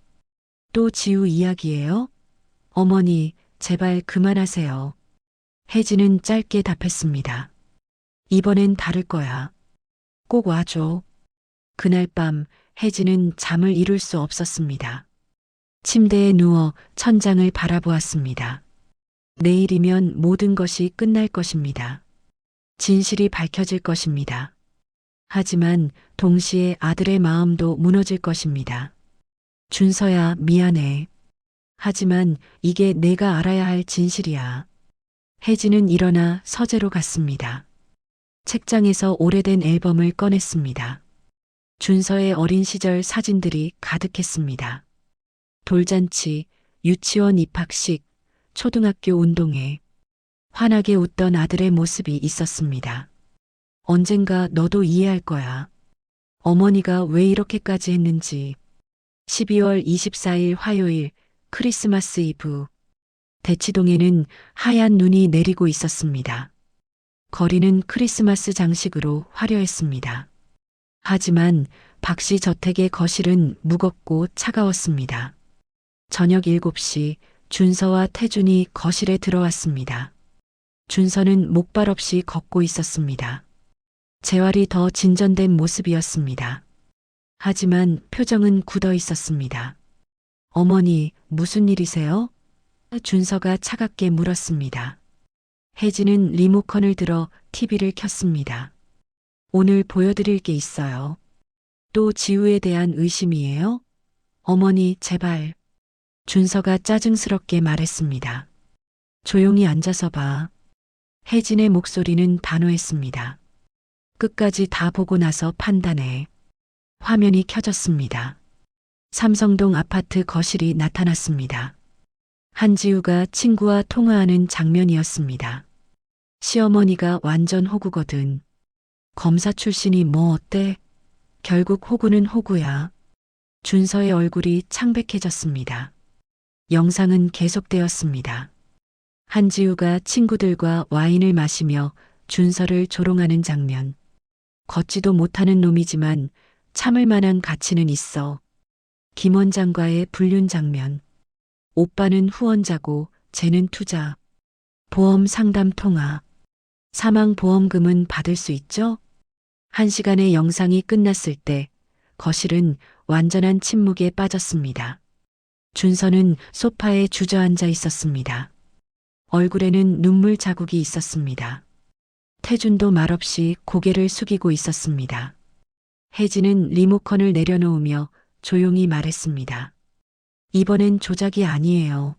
또 지우 이야기예요? 어머니, 제발 그만하세요. 혜진은 짧게 답했습니다. 이번엔 다를 거야. 꼭 와줘. 그날 밤 혜진은 잠을 이룰 수 없었습니다. 침대에 누워 천장을 바라보았습니다. 내일이면 모든 것이 끝날 것입니다. 진실이 밝혀질 것입니다. 하지만 동시에 아들의 마음도 무너질 것입니다. 준서야, 미안해. 하지만 이게 내가 알아야 할 진실이야. 혜진은 일어나 서재로 갔습니다. 책장에서 오래된 앨범을 꺼냈습니다. 준서의 어린 시절 사진들이 가득했습니다. 돌잔치, 유치원 입학식, 초등학교 운동회. 환하게 웃던 아들의 모습이 있었습니다. 언젠가 너도 이해할 거야. 어머니가 왜 이렇게까지 했는지. 12월 24일 화요일 크리스마스 이브. 대치동에는 하얀 눈이 내리고 있었습니다. 거리는 크리스마스 장식으로 화려했습니다. 하지만 박씨 저택의 거실은 무겁고 차가웠습니다. 저녁 7시 준서와 태준이 거실에 들어왔습니다. 준서는 목발 없이 걷고 있었습니다. 재활이 더 진전된 모습이었습니다. 하지만 표정은 굳어 있었습니다. 어머니, 무슨 일이세요? 준서가 차갑게 물었습니다. 혜진은 리모컨을 들어 TV를 켰습니다. 오늘 보여드릴 게 있어요. 또 지우에 대한 의심이에요? 어머니, 제발. 준서가 짜증스럽게 말했습니다. 조용히 앉아서 봐. 혜진의 목소리는 단호했습니다. 끝까지 다 보고 나서 판단해. 화면이 켜졌습니다. 삼성동 아파트 거실이 나타났습니다. 한지우가 친구와 통화하는 장면이었습니다. 시어머니가 완전 호구거든. 검사 출신이 뭐 어때? 결국 호구는 호구야. 준서의 얼굴이 창백해졌습니다. 영상은 계속되었습니다. 한지우가 친구들과 와인을 마시며 준서를 조롱하는 장면. 걷지도 못하는 놈이지만 참을 만한 가치는 있어. 김 원장과의 불륜 장면. 오빠는 후원자고 쟤는 투자. 보험 상담 통화. 사망 보험금은 받을 수 있죠? 1시간의 영상이 끝났을 때 거실은 완전한 침묵에 빠졌습니다. 준서는 소파에 주저앉아 있었습니다. 얼굴에는 눈물 자국이 있었습니다. 태준도 말없이 고개를 숙이고 있었습니다. 혜진은 리모컨을 내려놓으며 조용히 말했습니다. 이번엔 조작이 아니에요.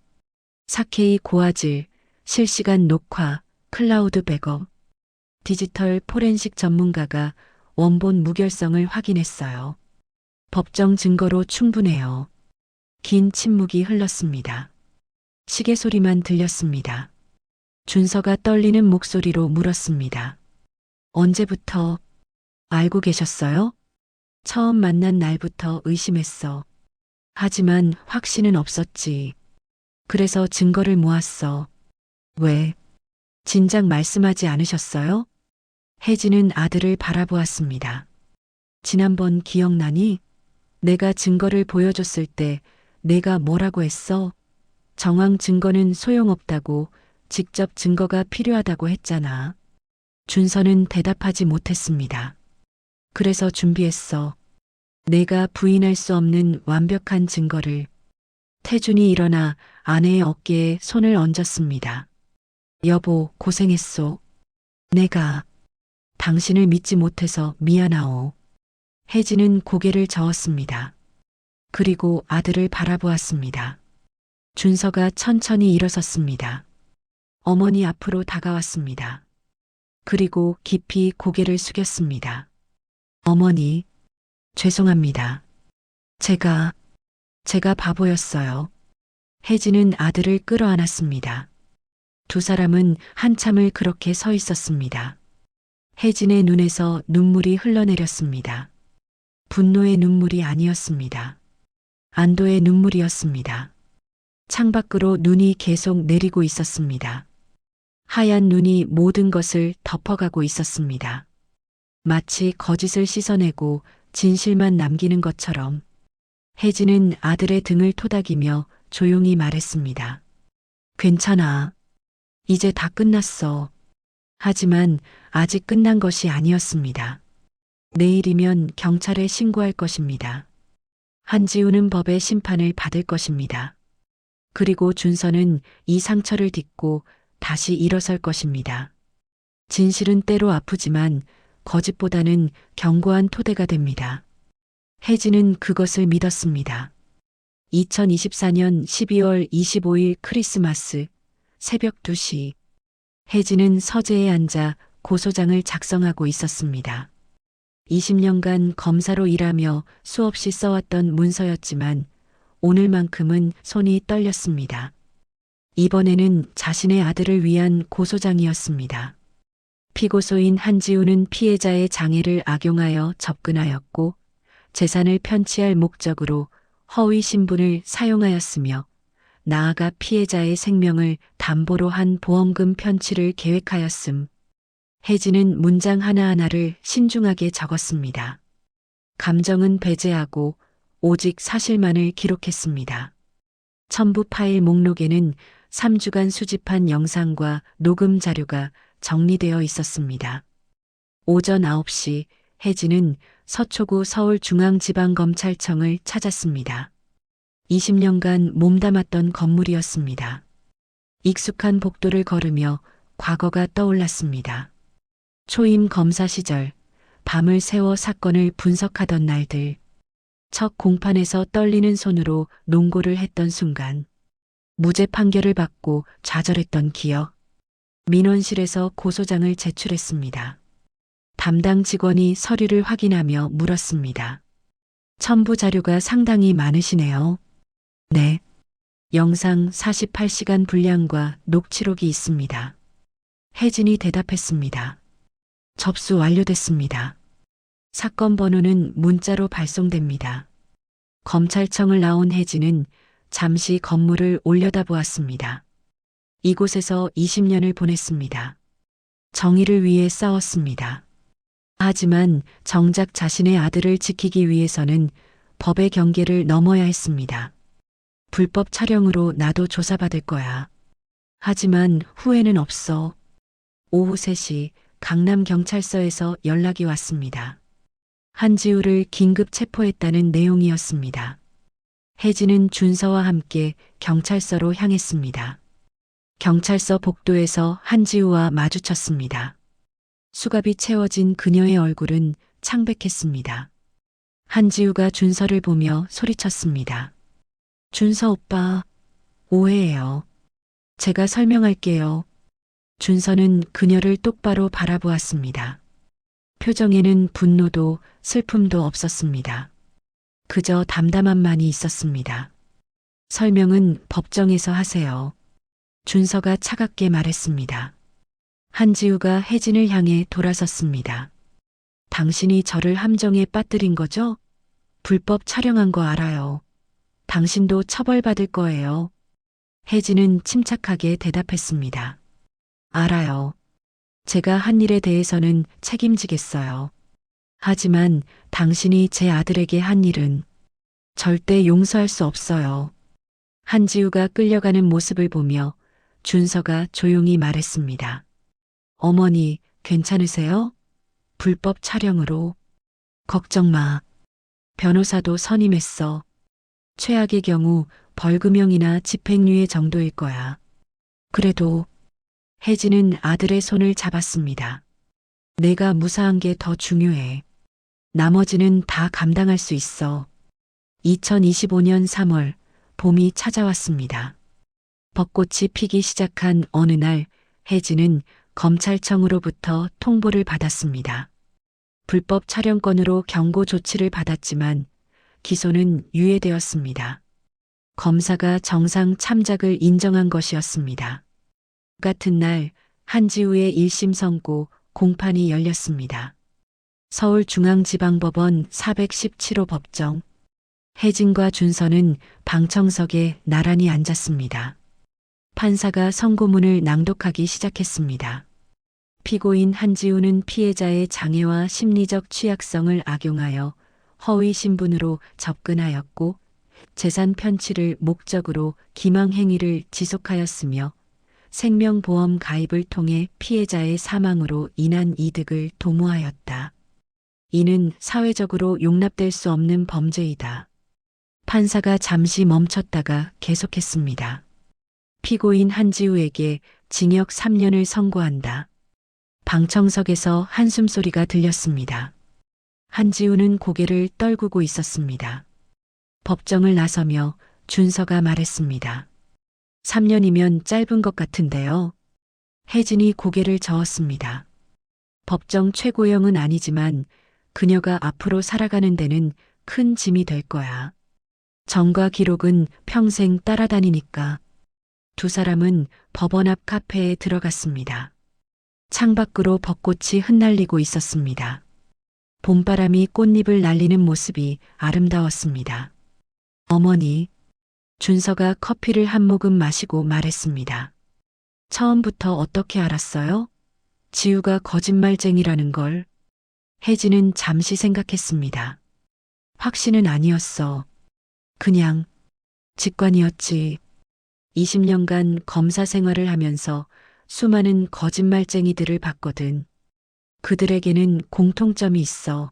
4K 고화질, 실시간 녹화, 클라우드 백업. 디지털 포렌식 전문가가 원본 무결성을 확인했어요. 법정 증거로 충분해요. 긴 침묵이 흘렀습니다. 시계 소리만 들렸습니다. 준서가 떨리는 목소리로 물었습니다. 언제부터 알고 계셨어요? 처음 만난 날부터 의심했어. 하지만 확신은 없었지. 그래서 증거를 모았어. 왜? 진작 말씀하지 않으셨어요? 혜진은 아들을 바라보았습니다. 지난번 기억나니? 내가 증거를 보여줬을 때 내가 뭐라고 했어? 정황 증거는 소용없다고, 직접 증거가 필요하다고 했잖아. 준서는 대답하지 못했습니다. 그래서 준비했어. 내가 부인할 수 없는 완벽한 증거를. 태준이 일어나 아내의 어깨에 손을 얹었습니다. 여보, 고생했소. 내가 당신을 믿지 못해서 미안하오. 혜진은 고개를 저었습니다. 그리고 아들을 바라보았습니다. 준서가 천천히 일어섰습니다. 어머니 앞으로 다가왔습니다. 그리고 깊이 고개를 숙였습니다. 어머니, 죄송합니다. 제가 바보였어요. 혜진은 아들을 끌어안았습니다. 두 사람은 한참을 그렇게 서 있었습니다. 혜진의 눈에서 눈물이 흘러내렸습니다. 분노의 눈물이 아니었습니다. 안도의 눈물이었습니다. 창밖으로 눈이 계속 내리고 있었습니다. 하얀 눈이 모든 것을 덮어가고 있었습니다. 마치 거짓을 씻어내고 진실만 남기는 것처럼 혜진은 아들의 등을 토닥이며 조용히 말했습니다. 괜찮아. 이제 다 끝났어. 하지만 아직 끝난 것이 아니었습니다. 내일이면 경찰에 신고할 것입니다. 한지우는 법의 심판을 받을 것입니다. 그리고 준서는 이 상처를 딛고 다시 일어설 것입니다. 진실은 때로 아프지만 거짓보다는 견고한 토대가 됩니다. 혜진은 그것을 믿었습니다. 2024년 12월 25일 크리스마스 새벽 2시 혜진은 서재에 앉아 고소장을 작성하고 있었습니다. 20년간 검사로 일하며 수없이 써왔던 문서였지만 오늘만큼은 손이 떨렸습니다. 이번에는 자신의 아들을 위한 고소장이었습니다. 피고소인 한지우는 피해자의 장애를 악용하여 접근하였고 재산을 편취할 목적으로 허위 신분을 사용하였으며 나아가 피해자의 생명을 담보로 한 보험금 편취를 계획하였음. 혜진은 문장 하나하나를 신중하게 적었습니다. 감정은 배제하고 오직 사실만을 기록했습니다. 첨부 파일 목록에는 3주간 수집한 영상과 녹음 자료가 정리되어 있었습니다. 오전 9시 혜진은 서초구 서울중앙지방검찰청을 찾았습니다. 20년간 몸담았던 건물이었습니다. 익숙한 복도를 걸으며 과거가 떠올랐습니다. 초임 검사 시절, 밤을 새워 사건을 분석하던 날들, 첫 공판에서 떨리는 손으로 논고를 했던 순간, 무죄 판결을 받고 좌절했던 기억, 민원실에서 고소장을 제출했습니다. 담당 직원이 서류를 확인하며 물었습니다. 첨부 자료가 상당히 많으시네요. 네. 영상 48시간 분량과 녹취록이 있습니다. 혜진이 대답했습니다. 접수 완료됐습니다. 사건 번호는 문자로 발송됩니다. 검찰청을 나온 혜진은 잠시 건물을 올려다보았습니다. 이곳에서 20년을 보냈습니다. 정의를 위해 싸웠습니다. 하지만 정작 자신의 아들을 지키기 위해서는 법의 경계를 넘어야 했습니다. 불법 촬영으로 나도 조사받을 거야. 하지만 후회는 없어. 오후 3시 강남경찰서에서 연락이 왔습니다. 한지우를 긴급 체포했다는 내용이었습니다. 혜진은 준서와 함께 경찰서로 향했습니다. 경찰서 복도에서 한지우와 마주쳤습니다. 수갑이 채워진 그녀의 얼굴은 창백했습니다. 한지우가 준서를 보며 소리쳤습니다. 준서 오빠, 오해예요. 제가 설명할게요. 준서는 그녀를 똑바로 바라보았습니다. 표정에는 분노도 슬픔도 없었습니다. 그저 담담함만이 있었습니다. 설명은 법정에서 하세요. 준서가 차갑게 말했습니다. 한지우가 혜진을 향해 돌아섰습니다. 당신이 저를 함정에 빠뜨린 거죠? 불법 촬영한 거 알아요. 당신도 처벌받을 거예요. 혜진은 침착하게 대답했습니다. 알아요. 제가 한 일에 대해서는 책임지겠어요. 하지만 당신이 제 아들에게 한 일은 절대 용서할 수 없어요. 한지우가 끌려가는 모습을 보며 준서가 조용히 말했습니다. 어머니, 괜찮으세요? 불법 촬영으로. 걱정 마. 변호사도 선임했어. 최악의 경우 벌금형이나 집행유예 정도일 거야. 그래도 혜진은 아들의 손을 잡았습니다. 내가 무사한 게 더 중요해. 나머지는 다 감당할 수 있어. 2025년 3월 봄이 찾아왔습니다. 벚꽃이 피기 시작한 어느 날 혜진은 검찰청으로부터 통보를 받았습니다. 불법 촬영건으로 경고 조치를 받았지만 기소는 유예되었습니다. 검사가 정상 참작을 인정한 것이었습니다. 같은 날 한지우의 1심 선고 공판이 열렸습니다. 서울중앙지방법원 417호 법정. 혜진과 준서는 방청석에 나란히 앉았습니다. 판사가 선고문을 낭독하기 시작했습니다. 피고인 한지우는 피해자의 장애와 심리적 취약성을 악용하여 허위 신분으로 접근하였고 재산 편취를 목적으로 기망 행위를 지속하였으며 생명보험 가입을 통해 피해자의 사망으로 인한 이득을 도모하였다. 이는 사회적으로 용납될 수 없는 범죄이다. 판사가 잠시 멈췄다가 계속했습니다. 피고인 한지우에게 징역 3년을 선고한다. 방청석에서 한숨소리가 들렸습니다. 한지우는 고개를 떨구고 있었습니다. 법정을 나서며 준서가 말했습니다. 3년이면 짧은 것 같은데요. 혜진이 고개를 저었습니다. 법정 최고형은 아니지만 그녀가 앞으로 살아가는 데는 큰 짐이 될 거야. 정과 기록은 평생 따라다니니까. 두 사람은 법원 앞 카페에 들어갔습니다. 창밖으로 벚꽃이 흩날리고 있었습니다. 봄바람이 꽃잎을 날리는 모습이 아름다웠습니다. 어머니, 준서가 커피를 한 모금 마시고 말했습니다. 처음부터 어떻게 알았어요? 지우가 거짓말쟁이라는 걸. 혜진은 잠시 생각했습니다. 확신은 아니었어. 그냥 직관이었지. 20년간 검사 생활을 하면서 수많은 거짓말쟁이들을 봤거든. 그들에게는 공통점이 있어.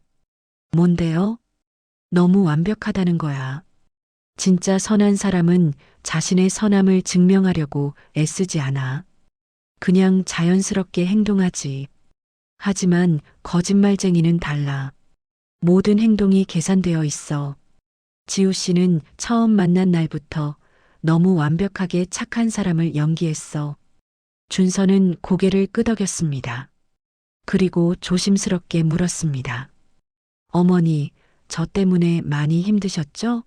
뭔데요? 너무 완벽하다는 거야. 진짜 선한 사람은 자신의 선함을 증명하려고 애쓰지 않아. 그냥 자연스럽게 행동하지. 하지만 거짓말쟁이는 달라. 모든 행동이 계산되어 있어. 지우 씨는 처음 만난 날부터 너무 완벽하게 착한 사람을 연기했어. 준서는 고개를 끄덕였습니다. 그리고 조심스럽게 물었습니다. 어머니, 저 때문에 많이 힘드셨죠?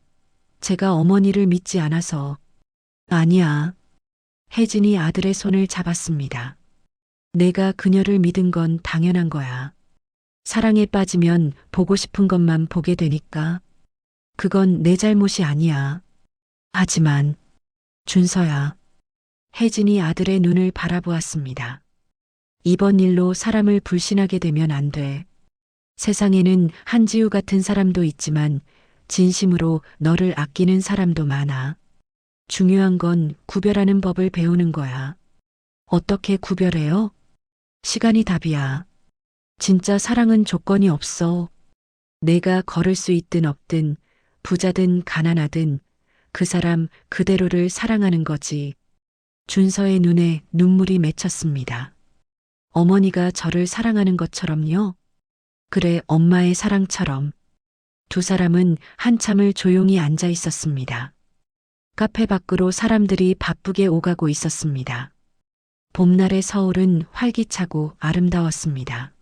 제가 어머니를 믿지 않아서. 아니야. 혜진이 아들의 손을 잡았습니다. 내가 그녀를 믿은 건 당연한 거야. 사랑에 빠지면 보고 싶은 것만 보게 되니까. 그건 내 잘못이 아니야. 하지만 준서야. 혜진이 아들의 눈을 바라보았습니다. 이번 일로 사람을 불신하게 되면 안 돼. 세상에는 한지우 같은 사람도 있지만 진심으로 너를 아끼는 사람도 많아. 중요한 건 구별하는 법을 배우는 거야. 어떻게 구별해요? 시간이 답이야. 진짜 사랑은 조건이 없어. 내가 걸을 수 있든 없든, 부자든 가난하든 그 사람 그대로를 사랑하는 거지. 준서의 눈에 눈물이 맺혔습니다. 어머니가 저를 사랑하는 것처럼요. 그래, 엄마의 사랑처럼. 두 사람은 한참을 조용히 앉아 있었습니다. 카페 밖으로 사람들이 바쁘게 오가고 있었습니다. 봄날의 서울은 활기차고 아름다웠습니다.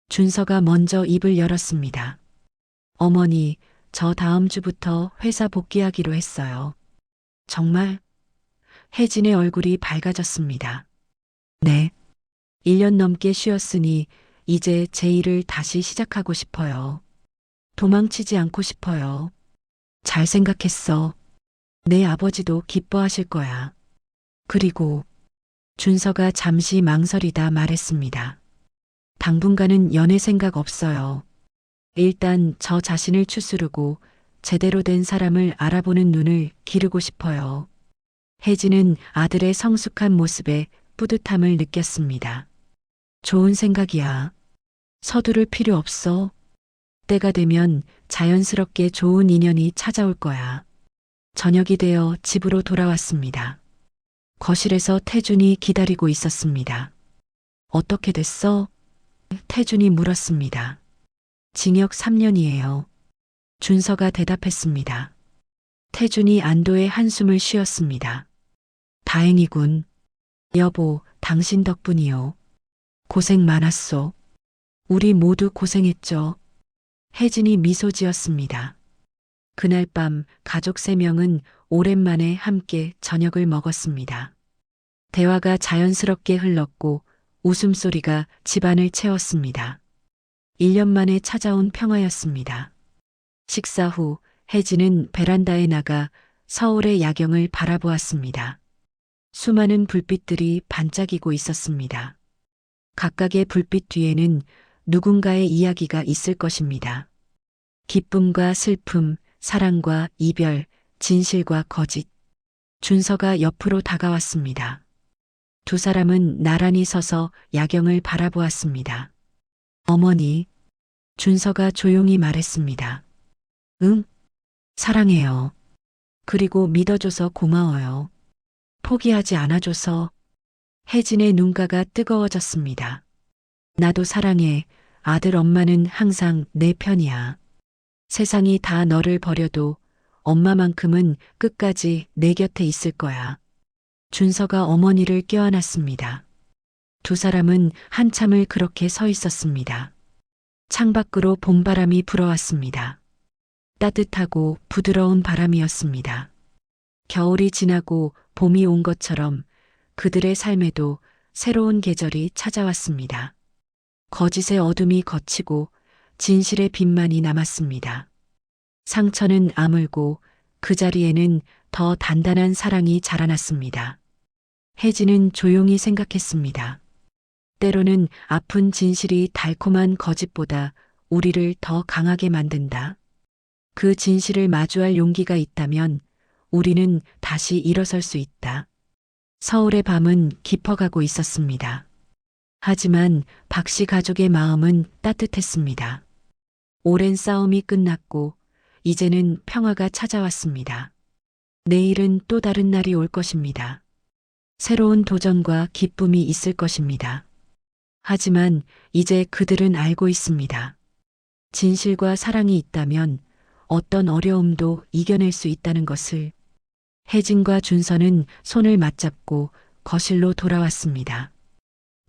준서가 먼저 입을 열었습니다. 어머니, 저 다음 주부터 회사 복귀하기로 했어요. 정말? 혜진의 얼굴이 밝아졌습니다. 네. 1년 넘게 쉬었으니 이제 제 일을 다시 시작하고 싶어요. 도망치지 않고 싶어요. 잘 생각했어. 내 아버지도 기뻐하실 거야. 그리고 준서가 잠시 망설이다 말했습니다. 당분간은 연애 생각 없어요. 일단 저 자신을 추스르고 제대로 된 사람을 알아보는 눈을 기르고 싶어요. 혜진은 아들의 성숙한 모습에 뿌듯함을 느꼈습니다. 좋은 생각이야. 서두를 필요 없어. 때가 되면 자연스럽게 좋은 인연이 찾아올 거야. 저녁이 되어 집으로 돌아왔습니다. 거실에서 태준이 기다리고 있었습니다. 어떻게 됐어? 태준이 물었습니다. 징역 3년이에요. 준서가 대답했습니다. 태준이 안도의 한숨을 쉬었습니다. 다행이군. 여보, 당신 덕분이요. 고생 많았소. 우리 모두 고생했죠. 혜진이 미소 지었습니다. 그날 밤 가족 3명은 오랜만에 함께 저녁을 먹었습니다. 대화가 자연스럽게 흘렀고 웃음소리가 집안을 채웠습니다. 1년 만에 찾아온 평화였습니다. 식사 후 혜진은 베란다에 나가 서울의 야경을 바라보았습니다. 수많은 불빛들이 반짝이고 있었습니다. 각각의 불빛 뒤에는 누군가의 이야기가 있을 것입니다. 기쁨과 슬픔, 사랑과 이별, 진실과 거짓. 준서가 옆으로 다가왔습니다. 두 사람은 나란히 서서 야경을 바라보았습니다. 어머니, 준서가 조용히 말했습니다. 응, 사랑해요. 그리고 믿어줘서 고마워요. 포기하지 않아줘서. 혜진의 눈가가 뜨거워졌습니다. 나도 사랑해. 아들 엄마는 항상 내 편이야. 세상이 다 너를 버려도 엄마만큼은 끝까지 내 곁에 있을 거야. 준서가 어머니를 껴안았습니다. 두 사람은 한참을 그렇게 서 있었습니다. 창밖으로 봄바람이 불어왔습니다. 따뜻하고 부드러운 바람이었습니다. 겨울이 지나고 봄이 온 것처럼 그들의 삶에도 새로운 계절이 찾아왔습니다. 거짓의 어둠이 걷히고 진실의 빛만이 남았습니다. 상처는 아물고 그 자리에는 더 단단한 사랑이 자라났습니다. 혜진은 조용히 생각했습니다. 때로는 아픈 진실이 달콤한 거짓보다 우리를 더 강하게 만든다. 그 진실을 마주할 용기가 있다면 우리는 다시 일어설 수 있다. 서울의 밤은 깊어가고 있었습니다. 하지만 박씨 가족의 마음은 따뜻했습니다. 오랜 싸움이 끝났고 이제는 평화가 찾아왔습니다. 내일은 또 다른 날이 올 것입니다. 새로운 도전과 기쁨이 있을 것입니다. 하지만 이제 그들은 알고 있습니다. 진실과 사랑이 있다면 어떤 어려움도 이겨낼 수 있다는 것을. 혜진과 준서는 손을 맞잡고 거실로 돌아왔습니다.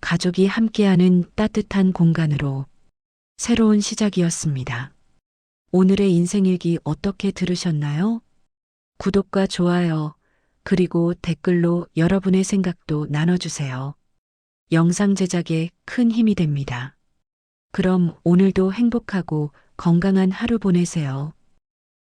가족이 함께하는 따뜻한 공간으로. 새로운 시작이었습니다. 오늘의 인생일기 어떻게 들으셨나요? 구독과 좋아요, 그리고 댓글로 여러분의 생각도 나눠주세요. 영상 제작에 큰 힘이 됩니다. 그럼 오늘도 행복하고 건강한 하루 보내세요.